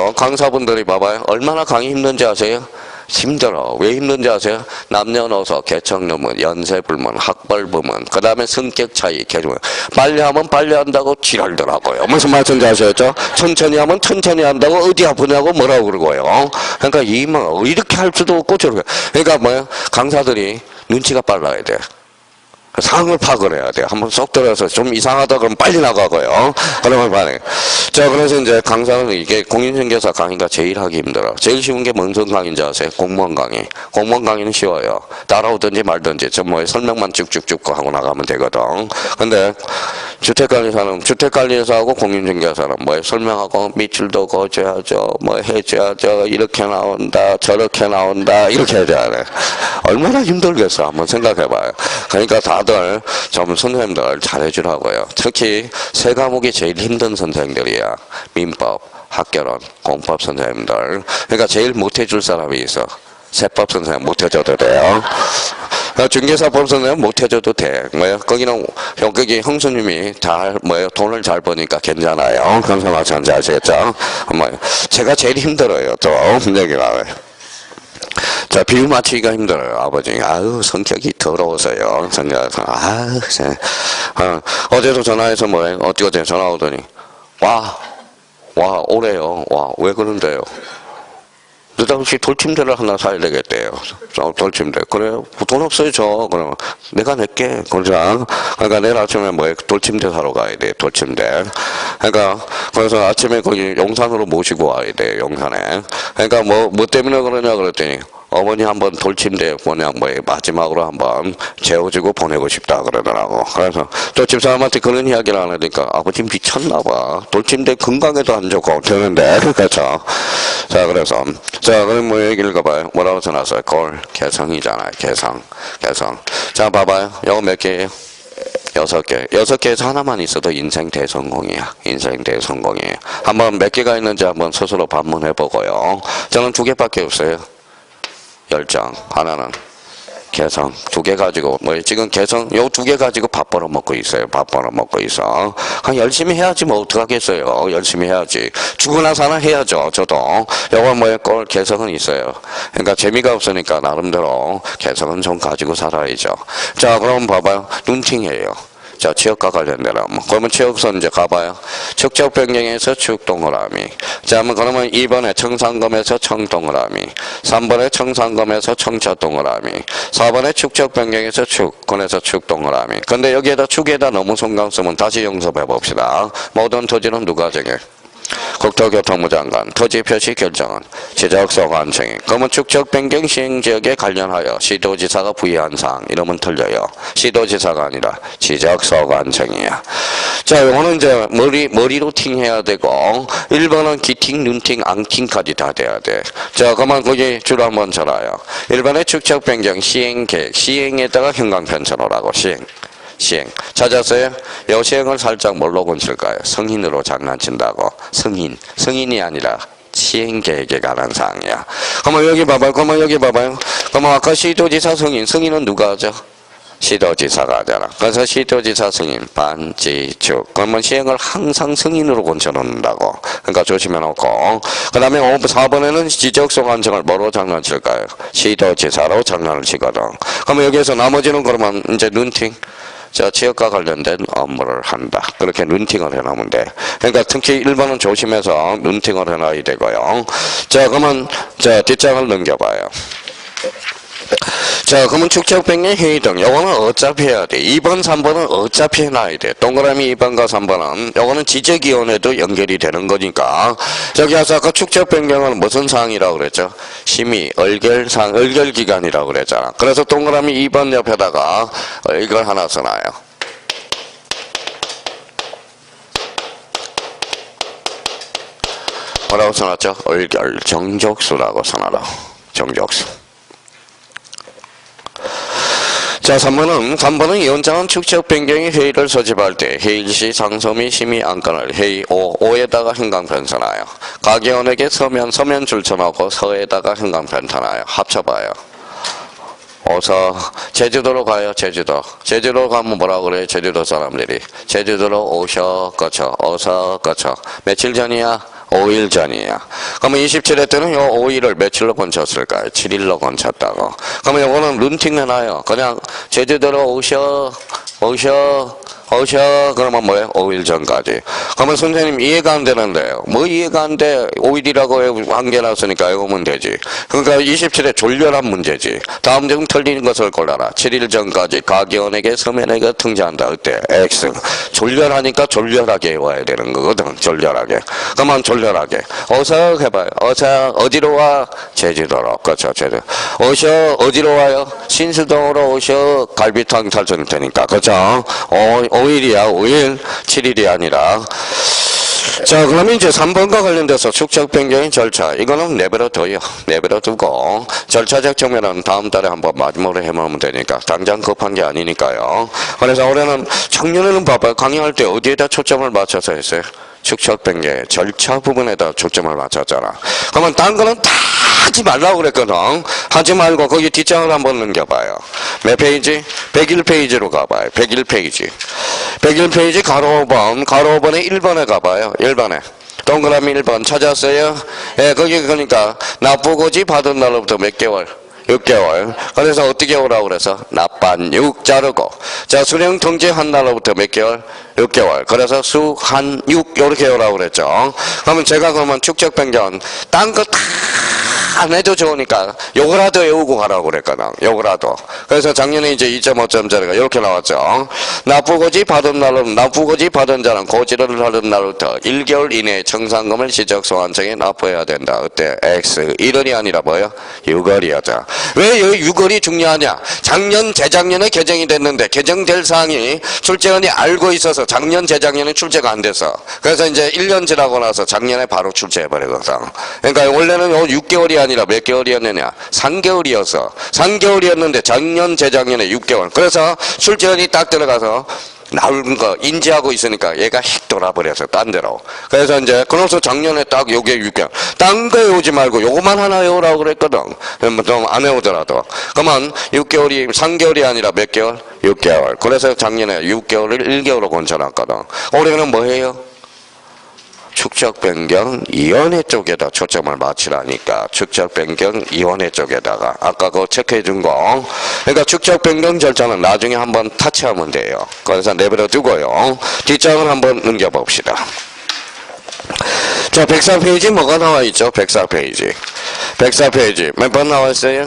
봐봐요. 얼마나 강의 힘든지 아세요? 힘들어. 왜 힘든지 아세요? 남녀노소, 계층노문, 연세불문, 학벌부문, 그 다음에 성격 차이, 개중. 빨리 하면 빨리 한다고 지랄더라고요. 무슨 말씀인지 아시겠죠? 천천히 하면 천천히 한다고 어디 아프냐고 뭐라고 그러고요. 그러니까 이렇게 할 수도 없고 저렇게. 그러니까 강사들이 눈치가 빨라야 돼. 상황을 파악을 해야 돼요. 한번 쏙 들어서 좀 이상하다 그러면 빨리 나가고요. 그러면 반응. 자, 그래서 이제 강사는 이게 공인중개사 강의가 제일 하기 힘들어. 제일 쉬운 게 뭔 강의인지 아세요? 공무원 강의. 공무원 강의는 쉬워요. 따라오든지 말든지 설명만 쭉쭉쭉 하고 나가면 되거든. 근데 주택관리사하고 공인중개사는 설명하고 밑줄도 그어줘야죠. 해줘야죠. 이렇게 나온다. 저렇게 나온다. 이렇게 해줘야 돼. 얼마나 힘들겠어. 한번 생각해봐요. 그러니까 다들 좀 선생님들 잘해주라고요. 특히 세 과목이 제일 힘든 선생님들이야. 민법, 학개론, 공법 선생님들. 그러니까 제일 못해줄 사람이 있어. 세법 선생님 못해줘도 돼요. 중개사법 선생님 못해줘도 돼. 거기는 여기 형수님이 돈을 잘 버니까 괜찮아요. 그런 마찬가지 아시겠죠? 제가 제일 힘들어요. 좀 여기 나와요. 자, 비유 맞추기가 힘들어요. 아버지 성격이 더러워서요. 어제도 전화해서 어제 전화 오더니 오래요. 왜 그런데요? 느닷없이 돌침대를 하나 사야 되겠대요. 돌침대. 그래요? 돈 없어요, 그러면 내가 낼게. 그러니까 내일 아침에 돌침대 사러 가야 돼. 돌침대. 그러니까 그래서 아침에 거기 용산으로 모시고 와야 돼. 용산에. 그러니까 뭐 때문에 그러냐 그랬더니 어머니 한번 돌침대 마지막으로 한번 재워주고 보내고 싶다 그러더라고. 그래서 또 집사람한테 그런 이야기를 안 하니까 아버지 미쳤나봐. 돌침대 건강에도 안 좋고 되는데. 그렇죠. 자, 그래서 그럼 얘기를 읽어봐요. 뭐라고 써놨어요? 꼴, 개성이잖아요. 개성. 자, 봐봐요. 이거 몇 개예요? 6개. 6개에서 하나만 있어도 인생 대성공이야. 한번 몇 개가 있는지 한번 스스로 반문해보고요. 저는 2개밖에 없어요. 열정. 하나는 개성 두 개 가지고 뭐 지금 개성 요 두 개 가지고 밥 벌어 먹고 있어요. 밥 벌어 먹고 있어. 열심히 해야지 뭐 어떡하겠어요. 열심히 해야지. 죽으나 사나 해야죠. 저도 요거 뭐에 꼴 개성은 있어요. 그러니까 재미가 없으니까 나름대로 개성은 좀 가지고 살아야죠. 자 그럼 봐봐요. 눈팅이에요. 자, 지역과 관련되라. 그러면 지역선 이제 가봐요. 축적 변경에서 축 동그라미. 자, 그러면 2번에 청산검에서 청 동그라미. 3번에 청산검에서 청차 동그라미. 4번에 축적 변경에서 축, 권에서 축 동그라미. 근데 여기에다 축에다 너무 손강 쓰면 다시 용섭해 봅시다. 모든 토지는 누가 정해? 국토교통부 장관, 토지 표시 결정은 지적서 관청이. 그러면 축적 변경 시행 지역에 관련하여 시도지사가 부의한 사항 이러면 틀려요. 시도지사가 아니라 지적서 관청이야. 자, 이거는 이제 머리로 팅해야 되고 1번은 기팅, 눈팅, 앙팅까지 다 돼야 돼. 자, 그러면 거기 줄 한번 쳐놔요. 1번에 축적 변경 시행 계획, 시행에다가 형광펜 쳐놓으라고 시행. 찾았어요? 요 시행을 살짝 뭘로 건칠까요? 성인으로 장난친다고. 성인이 아니라 시행 계획에 관한 사항이야. 그러면 여기 봐봐요. 그러면 아까 시도지사 승인은 누가 하죠? 시도지사가 하잖아. 그래서 시도지사 승인, 반지축. 그러면 시행을 항상 승인으로 건쳐놓는다고. 그러니까 조심해놓고. 그 다음에 4번에는 지적소 관청을 뭐로 장난칠까요? 시도지사로 장난을 치거든. 그러면 여기에서 나머지는 그러면 이제 눈팅. 자, 지역과 관련된 업무를 한다. 그렇게 눈팅을 해놓으면 돼. 그러니까 특히 1번은 조심해서 눈팅을 해놔야 되고요. 자, 그러면 자 뒷장을 넘겨봐요. 자, 그러면 축적 변경 회의 등 요거는 어차피 해야 돼. 2번, 3번은 어차피 해놔야 돼. 동그라미 2번과 3번은 요거는 지적위원회도 연결이 되는 거니까. 저기 와서 아까 축적 변경은 무슨 사항이라고 그랬죠? 심의, 의결기간이라고 그랬잖아. 그래서 동그라미 2번 옆에다가 이걸 하나 써놔요. 뭐라고 써놨죠? 의결, 정족수라고 써놔라. 정족수. 자, 3번은 위원장은 축적 변경의 회의를 소집할 때 회의시 상소 및 심의 안건을 회의 5에다가 형광펜 써놔요. 각 위원에게 서면 줄쳐놓고 서에다가 형광펜 써놔요. 합쳐봐요. 어서 제주도로 가요. 제주도로 가면 뭐라고 그래요? 제주도 사람들이 제주도로 오셔 거쳐 어서 거쳐. 며칠 전이야? 5일 전이야. 그러면 27회 때는 요 5일을 며칠로 건쳤을까요? 7일로 건쳤다고. 그러면 요거는 룬팅 해놔요. 그냥 제주도로 오셔 그러면 뭐예요? 5일 전까지. 그러면 선생님 이해가 안 되는데요. 뭐 이해가 안 돼? 5일이라고 한겨놨으니까 외우면 되지. 그러니까 27회 졸렬한 문제지. 다음 중 틀리는 것을 골라라. 7일 전까지 가기원에게 서면에게 등재한다. 어때? X. 졸렬하니까 졸렬하게 외워야 되는 거거든. 졸렬하게. 그러면 졸렬하게. 어서 해봐요. 어서 어디로 와? 제주도로. 그렇죠. 제주. 오셔 어디로 와요? 신수동으로 오셔. 갈비탕 탈전 되니까. 그렇죠. 5일이야. 5일. 7일이 아니라. 자, 그러면 이제 3번과 관련돼서 축적 변경의 절차. 이거는 내버려둬요. 내버려두고 절차적 측면은 다음 달에 한번 마지막으로 해놓으면 되니까 당장 급한 게 아니니까요. 그래서 올해는 작년에는 봐봐요. 강의할 때 어디에다 초점을 맞춰서 했어요? 축적 변경 절차 부분에다 초점을 맞췄잖아. 그러면 딴 거는 다 하지 말라고 그랬거든. 하지 말고 거기 뒷장을 한번 넘겨봐요. 몇 페이지? 101페이지로 가봐요. 101페이지. 101페이지 가로 5번. 가로 5번에 1번에 가봐요. 1번에. 동그라미 1번 찾았어요? 예, 거기 그러니까 납부고지 받은 날로부터 몇 개월? 6개월. 그래서 어떻게 오라고 그래서 납반 6 자르고. 자, 수령 통지한 날로부터 몇 개월? 6개월. 그래서 수한 6 이렇게 오라고 그랬죠. 그러면 제가 그러면 축적 변경 딴 거 다 안 해도 좋으니까 요거라도 외우고 가라고 그랬거든. 요거라도. 그래서 작년에 이제 2.5점짜리가 이렇게 나왔죠. 납부고지 받은 날로는 납부고지 받은 자는 고지를 하는 날부터 1개월 이내에 청산금을 시적소환청에 납부해야 된다. 어때? X. 1월이 아니라 뭐예요? 6월이었죠. 왜 여기 6월이 중요하냐? 작년 재작년에 개정이 됐는데 개정될 사항이 출제원이 알고 있어서 작년 재작년에 출제가 안 됐어. 그래서 이제 1년 지나고 나서 작년에 바로 출제해버리거든. 그러니까 원래는 요 6개월이 아니라 몇 개월이었느냐? 3개월이었어. 3개월이었는데 작년 재작년에 6개월. 그래서 출제원이 딱 들어가서 나온 거 인지하고 있으니까 얘가 휙 돌아버려서 딴 데로. 그래서 이제 그래서 작년에 딱 요게 6개월. 딴 거 외우지 말고 요거만 하나 외우라고 그랬거든. 좀 안 외우더라도. 그러면 6개월이 3개월이 아니라 몇 개월? 6개월. 그래서 작년에 6개월을 1개월로 건쳐놨거든. 올해는 뭐 해요? 축적 변경 이원회 쪽에다 초점을 맞추라니까 축적 변경 이원회 쪽에다가 아까 그거 체크해 준 거. 그러니까 축적 변경 절차는 나중에 한번 타치하면 돼요. 그래서 내버려 두고요. 뒷장을 한번 넘겨 봅시다. 자, 104페이지 뭐가 나와 있죠? 104페이지. 104페이지 몇 번 나왔어요?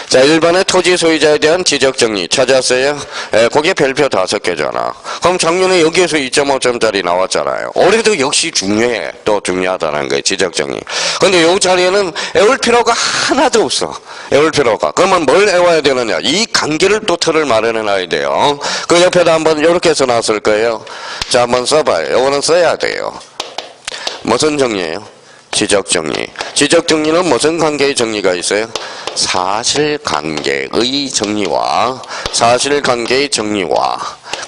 자, 1번의 토지 소유자에 대한 지적 정리 찾았어요? 예, 거기에 별표 5개잖아. 그럼 작년에 여기에서 2.5점짜리 나왔잖아요. 올해도 역시 중요해. 또 중요하다는 거예요. 지적 정리. 근데 요 자리에는 외울 필요가 하나도 없어. 외울 필요가. 그러면 뭘 외워야 되느냐? 이 관계를 또 틀을 마련해 놔야 돼요. 그 옆에다 한번 이렇게 써놨을 거예요. 자, 한번 써봐요. 요거는 써야 돼요. 무슨 정리예요? 지적 정리. 지적 정리는 무슨 관계의 정리가 있어요? 사실관계의 정리와 사실관계의 정리와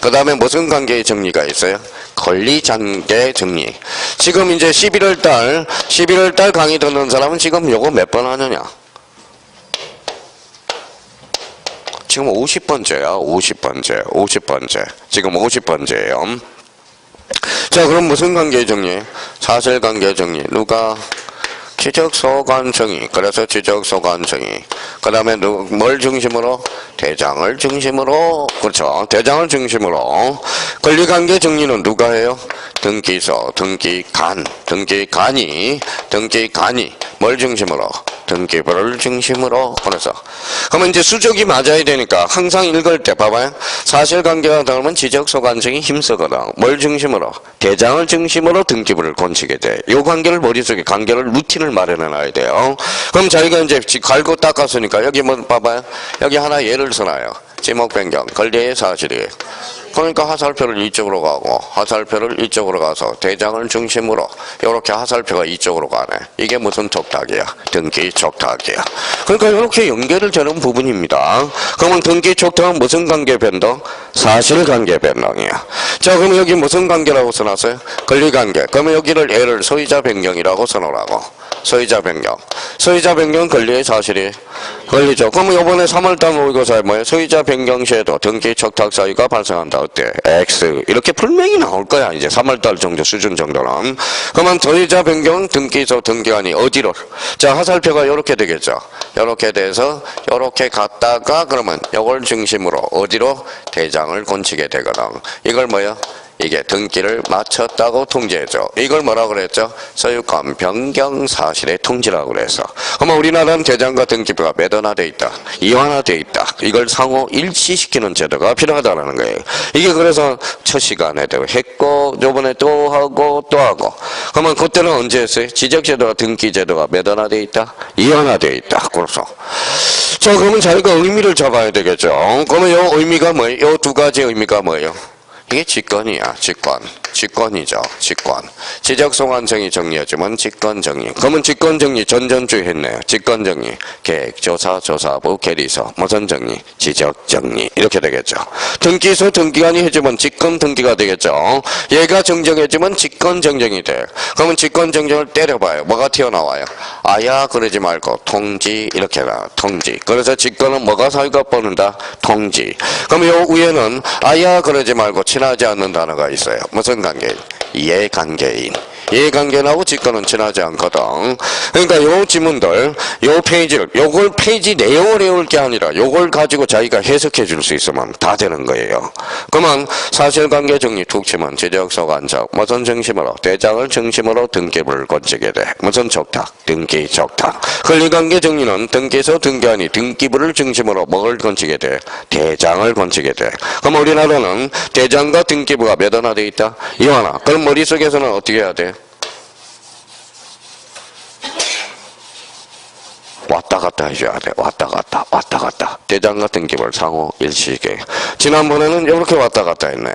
그 다음에 무슨 관계의 정리가 있어요? 권리관계 정리. 지금 이제 11월달 강의 듣는 사람은 지금 요거 몇 번 하느냐? 지금 50번째야. 50번째. 지금 50번째예요. 자, 그럼 무슨 관계 정리? 사실관계 정리. 누가? 지적소관 정의. 그래서 지적소관 정의. 그 다음에 뭘 중심으로? 대장을 중심으로. 그렇죠. 대장을 중심으로. 권리관계 정리는 누가 해요? 등기소, 등기관이 뭘 중심으로? 등기부를 중심으로. 그래서 그러면 이제 수적이 맞아야 되니까 항상 읽을 때 봐봐요. 사실관계가 나오면 지적소관청이 힘쓰거든. 뭘 중심으로? 대장을 중심으로 등기부를 건치게 돼. 이 관계를 머릿속에 관계를 루틴을 마련해 놔야 돼요. 그럼 자기가 이제 갈고 닦았으니까 여기 뭐 봐봐요. 여기 하나 예를 써놔요. 지목 변경 권리의 사실이에요. 그러니까 하살표를 이쪽으로 가고 하살표를 이쪽으로 가서 대장을 중심으로 이렇게 하살표가 이쪽으로 가네. 이게 무슨 촉탁이야? 등기 촉탁이야. 그러니까 이렇게 연결을 되는 부분입니다. 그러면 등기 촉탁은 무슨 관계 변동? 사실관계 변동이야. 자, 그럼 여기 무슨 관계라고 써놨어요? 권리관계. 그러면 여기를 L을 소유자 변경이라고 써놓으라고. 소유자 변경. 소유자 변경 권리의 사실이 권리죠. 그러면 이번에 3월달 모의고사에 뭐예요? 소유자 변경 시에도 등기 촉탁 사유가 발생한다. 어때? X. 이렇게 분명히 나올 거야. 이제 3월달 정도 수준 정도는. 그러면 소유자 변경 등기소 등기관이 어디로? 자, 하살표가 이렇게 되겠죠. 이렇게 돼서 이렇게 갔다가 그러면 이걸 중심으로 어디로? 대장을 건치게 되거든. 이걸 뭐야? 이게 등기를 마쳤다고 통지해줘. 이걸 뭐라고 그랬죠? 소유권 변경 사실의 통지라고 그랬어. 그러면 우리나라는 대장과 등기부가 매도화돼 있다. 이완화돼 있다. 이걸 상호 일치시키는 제도가 필요하다는 거예요. 이게 그래서 첫 시간에도 했고 요번에 또 하고 또 하고. 그러면 그때는 언제 했어요? 지적제도와 등기제도가 매도화돼 있다. 이완화돼 있다. 그래서 자, 그러면 자기가 의미를 잡아야 되겠죠. 그러면 이 의미가 뭐예요? 이 두 가지 의미가 뭐예요? 이게 직권이야. 직권이죠. 직권. 지적소관청이 정리해주면 직권정리. 그러면 직권정리 전전주에 했네요. 직권정리. 계획, 조사, 조사부, 계리소. 무슨 정리? 지적정리. 이렇게 되겠죠. 등기소, 등기관이 해주면 직권등기가 되겠죠. 얘가 정정해주면 직권정정이 돼. 그러면 직권정정을 때려봐요. 뭐가 튀어나와요? 아야 그러지 말고 통지 이렇게 나. 통지. 그래서 직권은 뭐가 사유가 뻗는다? 통지. 그러면 요 위에는 아야 그러지 말고 친하지 않는 단어가 있어요. 무슨 관계인? 이해관계인. 이해관계하고 직권은 친하지 않거든. 그러니까 요 지문들, 요 페이지를, 요걸 페이지 내용을 외울 게 아니라 요걸 가지고 자기가 해석해 줄 수 있으면 다 되는 거예요. 그러면 사실관계 정리 툭 치면 지적소관청, 무슨 중심으로? 대장을 중심으로 등기부를 건치게 돼. 무슨 촉탁? 등기 촉탁. 권리관계 정리는 등기소 등기관이 등기부를 중심으로 뭘 건치게 돼? 대장을 건치게 돼. 그럼 우리나라는 대장과 등기부가 몇 하나 돼 있다? 이하나. 그럼 머릿속에서는 어떻게 해야 돼? 왔다 갔다 해줘야 돼. 왔다 갔다. 대장과 등기부를 상호 일치게. 지난번에는 이렇게 왔다 갔다 했네.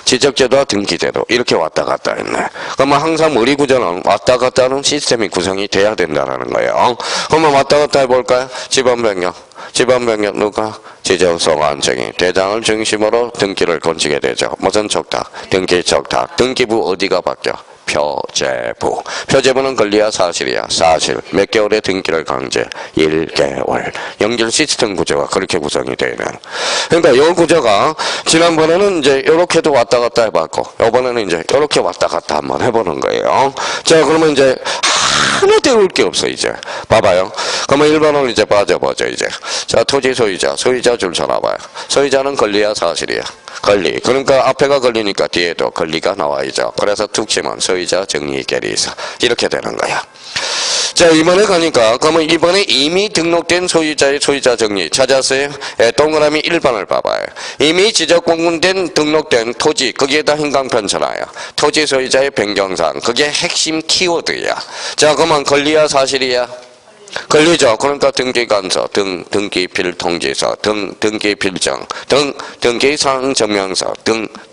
지적제도와 등기제도 이렇게 왔다 갔다 했네. 그러면 항상 우리 구조는 왔다 갔다 하는 시스템이 구성이 돼야 된다는 거예요. 그러면 왔다 갔다 해볼까요? 지번 변경. 지번 변경 누가? 지적소관청이 대장을 중심으로 등기를 건지게 되죠. 무슨 촉탁? 등기 촉탁. 등기부 어디가 바뀌어? 표제부. 표제부는 권리야 사실이야? 사실. 몇 개월의 등기를 강제? 1개월. 연결 시스템 구조가 그렇게 구성이 되는. 그러니까 이 구조가 지난번에는 이제 이렇게도 왔다 갔다 해봤고 이번에는 이제 이렇게 왔다 갔다 한번 해보는 거예요. 자, 그러면 이제 하나 배울 게 없어 이제. 봐봐요. 그러면 1번은 이제 빠져보죠 이제. 자, 토지 소유자. 소유자 줄 서놔봐요. 소유자는 권리야 사실이야? 권리. 그러니까 앞에가 권리니까 뒤에도 권리가 나와야죠. 그래서 툭 치면 소유자 정리 계리사 이렇게 되는 거야. 자, 이번에 가니까 그러면 이번에 이미 등록된 소유자의 소유자 정리 찾았어요? 예, 동그라미 1번을 봐봐요. 이미 지적공문된 등록된 토지 거기에다 행강편처나요. 토지 소유자의 변경사항 그게 핵심 키워드야. 자, 그러면 권리야 사실이야? 권리죠. 그러니까 등기관서, 등기필통지서, 등기필정, 등기사항증명서,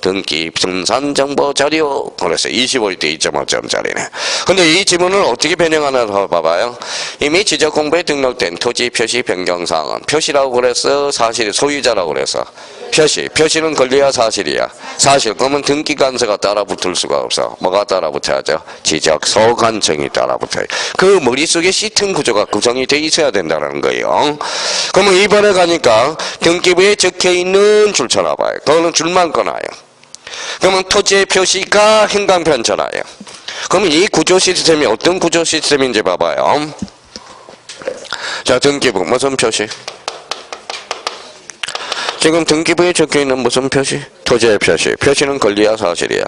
등기 분산정보자료. 그래서 25대 2.5점짜리네. 근데 이 지문을 어떻게 변형하나 봐봐요. 이미 지적공부에 등록된 토지 표시 변경사항은 표시라고 그래서 사실 소유자라고 그래서 표시는 권리야 사실이야? 사실. 그러면 등기관서가 따라붙을 수가 없어. 뭐가 따라붙어야죠? 지적소관청이 따라붙어요. 그 머릿속에 시스템 구조가 구성이 돼 있어야 된다는 거예요. 그러면 이번에 가니까 등기부에 적혀있는 줄 쳐놔봐요. 그거는 줄만 꺼놔요. 그러면 토지의 표시가 행강편 쳐놔요. 그러면 이 구조 시스템이 어떤 구조 시스템인지 봐봐요. 자, 등기부 무슨 표시? 지금 등기부에 적혀있는 무슨 표시? 토지의 표시. 표시는 권리야 사실이야?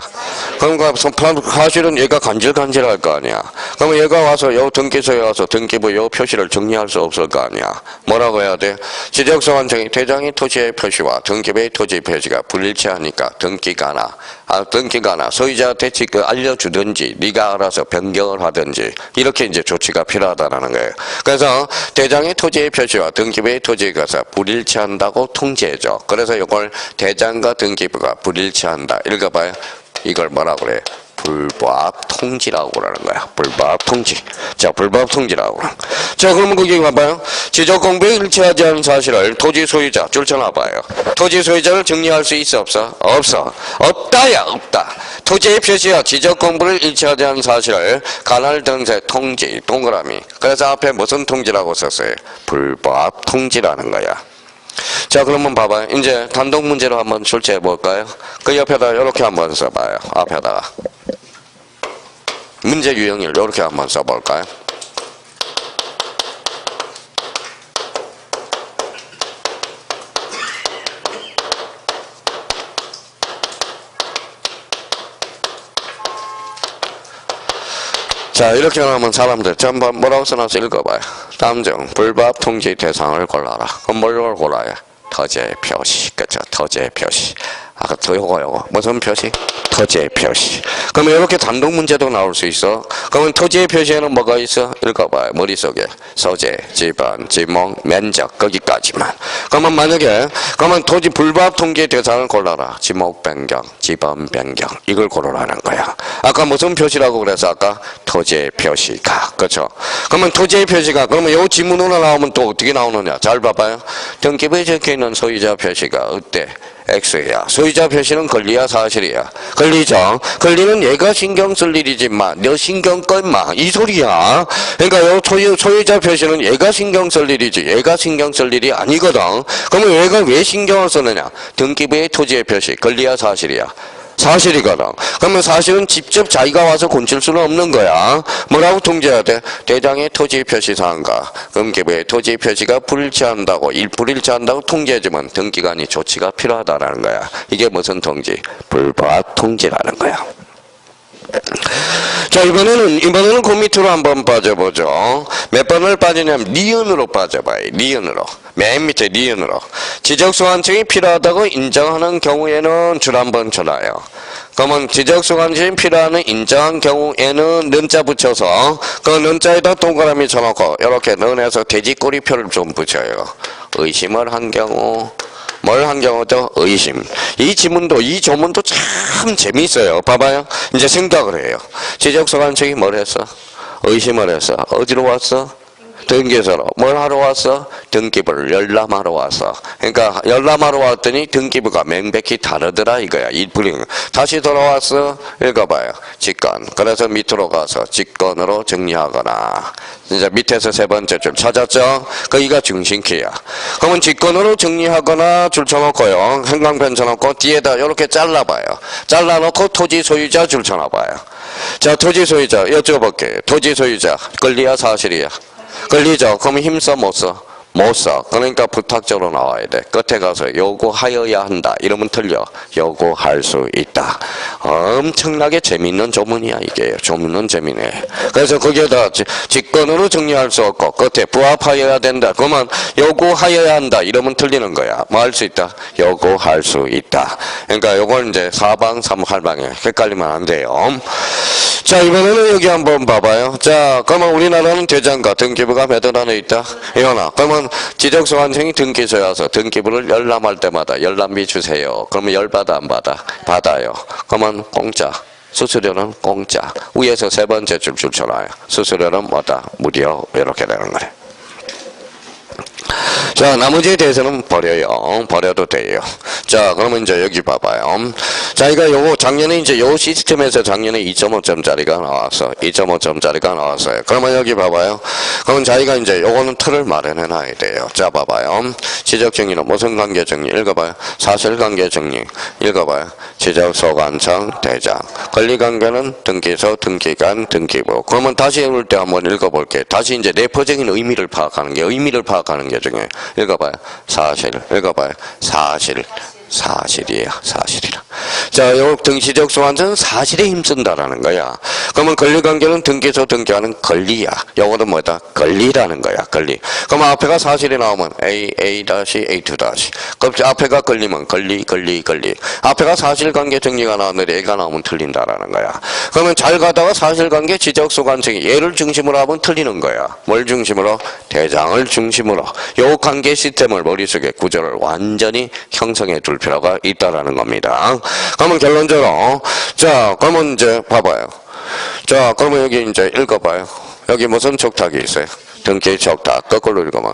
그러니까 사실은 얘가 간질간질할 거 아니야. 그러면 얘가 와서 요 등기소에 와서 등기부 요 표시를 정리할 수 없을 거 아니야. 뭐라고 해야 돼? 지적소관청이 대장이 토지의 표시와 등기부의 토지 표시가 불일치하니까 등기가나 소유자한테 알려주든지 네가 알아서 변경을 하든지 이렇게 이제 조치가 필요하다는 거예요. 그래서 대장의 토지의 표시와 등기부의 토지가 불일치한다고 통지해줘. 그래서 이걸 대장과 등기부가 불일치한다. 읽어봐요. 이걸 뭐라고 그래? 불법 통지라고 그러는 거야. 불법 통지. 자, 불법 통지라고 그러는 거야. 자, 그러면 거기 봐봐요. 지적공부에 일치하지 않은 사실을 토지 소유자 줄 쳐놔봐요. 토지 소유자를 정리할 수 있어 없어? 없어. 없다야 없다. 토지의 표시와 지적공부를 일치하지 않은 사실을 관할 등세 통지 동그라미. 그래서 앞에 무슨 통지라고 썼어요? 불법 통지라는 거야. 자, 그러면 봐봐요. 이제 단독 문제로 한번 출제해 볼까요? 그 옆에다 이렇게 한번 써봐요. 앞에다가 문제 유형을 이렇게 한번 써볼까요? 자, 이렇게 하면 사람들 전부 뭐라고 써놔서 읽어봐요. 다음 중 불법 통지 대상을 골라라. 그럼 뭘 골라요? 토지의 표시. 그쵸? 토지의 표시. 아까 요거 무슨 표시? 토지의 표시. 그러면 이렇게 단독 문제도 나올 수 있어. 그러면 토지의 표시에는 뭐가 있어? 읽어봐요. 머릿속에 소재, 지번, 지목, 면적 거기까지만. 그러면 만약에 그러면 토지 불법 통지 대상을 골라라. 지목 변경, 지번 변경 이걸 고르라는 거야. 아까 무슨 표시라고 그래서 아까 토지의 표시가. 그렇죠? 그러면 토지의 표시가 그러면 요 지문으로 나오면 또 어떻게 나오느냐? 잘 봐봐요. 등기부에 적혀있는 소유자 표시가 어때? X야. 소유자 표시는 권리야 사실이야? 권리죠. 권리는 얘가 신경 쓸 일이지 마. 너 신경 꺼 임마. 이 소리야. 그러니까 요 소유자 표시는 얘가 신경 쓸 일이지 얘가 신경 쓸 일이 아니거든. 그러면 얘가 왜 신경을 쓰느냐? 등기부의 토지의 표시 권리야 사실이야? 사실이거든. 그러면 사실은 직접 자기가 와서 곤칠 수는 없는 거야. 뭐라고 통지해야 돼? 대장의 토지 표시사항과 등기부의 토지 표시가 불일치한다고 통지해주면 등기관이 조치가 필요하다라는 거야. 이게 무슨 통지? 불법 통지라는 거야. 자, 이번에는 그 밑으로 한번 빠져보죠. 몇 번을 빠지냐면 니은으로 빠져봐요. 니은으로. 맨 밑에 니은으로. 지적소관청이 필요하다고 인정하는 경우에는 줄 한번 쳐놔요. 그러면 지적소관청이 필요한 인정한 경우에는 는자 붙여서 그 는자에다 동그라미 쳐놓고 이렇게 는에서 돼지꼬리표를 좀 붙여요. 의심을 한 경우 뭘 한 경우도 의심. 이 지문도 이 조문도 참 재미있어요. 봐봐요. 이제 생각을 해요. 지적소관청이 뭘 했어? 의심을 했어. 어디로 왔어? 등기소로 뭘 하러 왔어? 등기부를 열람하러 왔어. 그러니까 열람하러 왔더니 등기부가 명백히 다르더라 이거야. 다시 돌아왔어. 읽어봐요. 직권. 그래서 밑으로 가서 직권으로 정리하거나. 이제 밑에서 세 번째 줄 찾았죠? 거기가 중심키야. 그러면 직권으로 정리하거나 줄 쳐놓고요. 행강편 쳐놓고 뒤에다 이렇게 잘라봐요. 잘라놓고 토지 소유자 줄 쳐놔봐요. 자, 토지 소유자 여쭤볼게요. 토지 소유자 권리야 사실이야? 권리죠. 그러면 힘써 못 써? 못 써. 그러니까 부탁적으로 나와야 돼. 끝에 가서 요구하여야 한다. 이러면 틀려. 요구할 수 있다. 엄청나게 재밌는 조문이야 이게. 조문은 재미네. 그래서 거기에다 직권으로 정리할 수 없고 끝에 부합하여야 된다. 그러면 요구하여야 한다. 이러면 틀리는 거야. 뭐 할 수 있다? 요구할 수 있다. 그러니까 요걸 이제 사방 삼할방에 헷갈리면 안 돼요. 자, 이번에는 여기 한번 봐봐요. 자, 그러면 우리나라는 대장과 등기부가 몇 원 안에 있다? 이거나. 그러면 지적소관청이 등기소에 와서 등기부를 열람할 때마다 열람비 주세요. 그러면 열받아 안 받아? 받아요. 그러면 공짜. 수수료는 공짜. 위에서 세 번째 줄 쳐놔요. 수수료는 뭐다? 무료. 이렇게 되는 거예요. 자, 나머지에 대해서는 버려요. 버려도 돼요. 자, 그러면 이제 여기 봐봐요. 자, 이거 요거 작년에 이제 요 시스템에서 작년에 2.5점짜리가 나왔어. 2.5점짜리가 나왔어요. 그러면 여기 봐봐요. 그러면 자기가 이제 요거는 틀을 마련해 놔야 돼요. 자, 봐봐요. 지적정리는 무슨 관계 정리? 읽어봐요. 사실관계 정리. 읽어봐요. 지적소관청 대장. 권리관계는 등기소, 등기관, 등기부. 그러면 다시 읽을 때 한번 읽어볼게. 다시 이제 내포적인 의미를 파악하는 게 중요해요. 읽어봐요. 사실. 읽어봐요. 사실. 사실이에요. 사실이라. 자, 요 등기적 소환서는 사실에 힘쓴다라는 거야. 그러면 권리관계는 등기소 등기하는 권리야. 요거는 뭐다? 권리라는 거야. 권리. 그러면 앞에가 사실이 나오면 A, A-A2-. 그럼 앞에가 권리면 권리. 앞에가 사실관계 정리가 나왔는데 A가 나오면 틀린다라는 거야. 그러면 잘 가다가 사실관계 지적소관청이 얘를 중심으로 하면 틀리는 거야. 뭘 중심으로? 대장을 중심으로. 요 관계 시스템을 머릿속에 구조를 완전히 형성해 둘 필요가 있다라는 겁니다. 그러면 결론적으로 자, 그러면 이제 봐봐요. 자, 그러면 여기 이제 읽어봐요. 여기 무슨 촉탁이 있어요? 등기 촉탁. 거꾸로 읽으면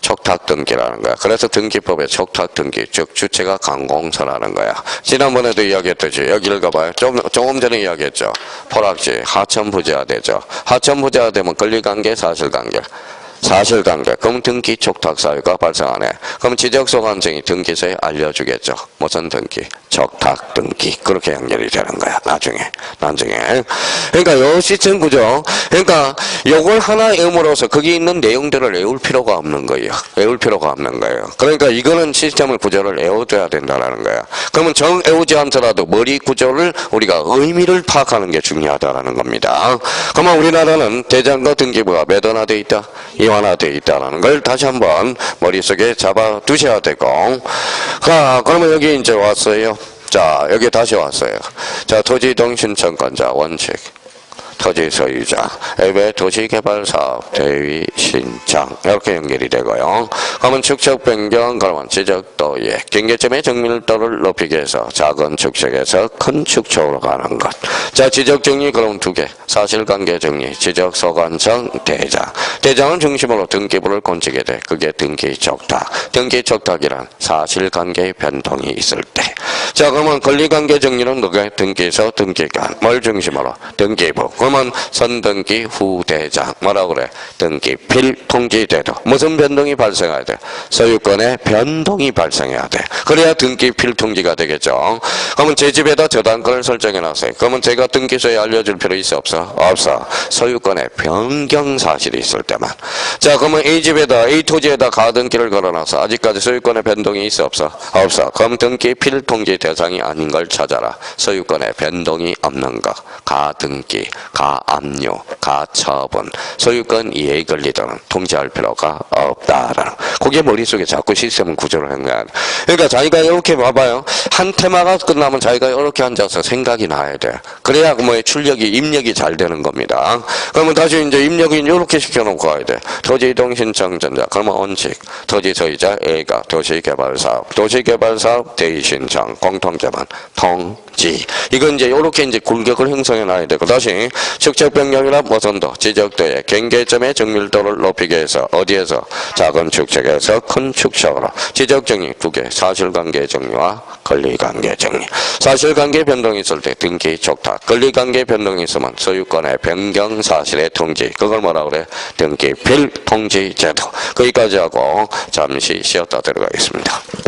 촉탁 등기라는 거야. 그래서 등기법의 촉탁 등기, 즉 주체가 강공서라는 거야. 지난번에도 이야기했듯이 여기 읽어봐요. 조금 전에 이야기했죠. 포락지, 하천부재화 되죠. 하천부재화 되면 권리관계, 사실관계. 사실관계. 그럼 등기 촉탁 사유가 발생하네. 그럼 지적소관청이 등기소에 알려주겠죠. 무슨 등기? 촉탁 등기. 그렇게 연결이 되는 거야. 나중에. 그러니까 요 시스템 구조. 그러니까 요걸 하나 외움으로써 거기 있는 내용들을 외울 필요가 없는 거예요. 그러니까 이거는 시스템을 구조를 외워줘야 된다라는 거야. 그러면 정 외우지 않더라도 머리 구조를 우리가 의미를 파악하는 게 중요하다라는 겁니다. 그러면 우리나라는 대장과 등기부가 몇 원화되어 있다? 이완화되어 있다는 걸 다시 한번 머릿속에 잡아 두셔야 되고. 자, 그러면 여기 이제 왔어요. 자, 여기 다시 왔어요. 자, 토지이동 신청권자 원칙. 토지 소유자, 외 도시개발사업 대위 신청 이렇게 연결이 되고요. 그러면 축척 변경, 그러면 지적도의 경계점의 정밀도를 높이기 위해서 작은 축척에서 큰 축척으로 가는 것. 자, 지적 정리 그럼 두 개. 사실관계 정리, 지적 소관청 대장. 대장을 중심으로 등기부를 건지게 돼. 그게 등기 촉탁. 등기 촉탁이란 사실관계 변동이 있을 때. 자, 그러면 권리관계 정리는 누가? 등기소, 등기관. 뭘 중심으로? 등기부. 그러면 선등기 후대장. 뭐라고 그래? 등기필 통지돼도 무슨 변동이 발생해야 돼? 소유권의 변동이 발생해야 돼. 그래야 등기필 통지가 되겠죠. 그러면 제 집에다 저당권을 설정해 놨어요. 그러면 제가 등기소에 알려줄 필요 있어 없어? 없어. 소유권의 변경 사실이 있을 때만. 자, 그러면 A 집에다 A 토지에다 가등기를 걸어놔서 아직까지 소유권의 변동이 있어 없어? 없어. 그럼 등기필 통지 대상이 아닌 걸 찾아라. 소유권의 변동이 없는 것. 가등기, 가압류, 가처분, 소유권 이해에 걸리도록 통지할 필요가 없다라는. 그게 머릿속에 자꾸 시스템 구조를 한 거야. 그러니까 자기가 이렇게 봐봐요. 한 테마가 끝나면 자기가 이렇게 앉아서 생각이 나야 돼. 그래야 뭐의 출력이, 입력이 잘 되는 겁니다. 그러면 다시 이제 입력이 이렇게 시켜놓고 가야 돼. 토지이동 신청전자, 그러면 원칙, 토지 소유자 A가 도시개발사업, 도시개발사업 대의신청, 공통개발, 지. 이건 이제 요렇게 이제 굴격을 형성해 놔야 되고, 다시 축적 병력이나 모선도, 지적도의 경계점의 정밀도를 높이기 위해서 어디에서 작은 축적에서 큰 축적으로 지적 정리 두 개, 사실관계 정리와 권리관계 정리. 사실관계 변동이 있을 때 등기 촉탁, 권리관계 변동이 있으면 소유권의 변경 사실의 통지, 그걸 뭐라 그래? 등기 필통지 제도. 거기까지 하고 잠시 쉬었다 들어가겠습니다.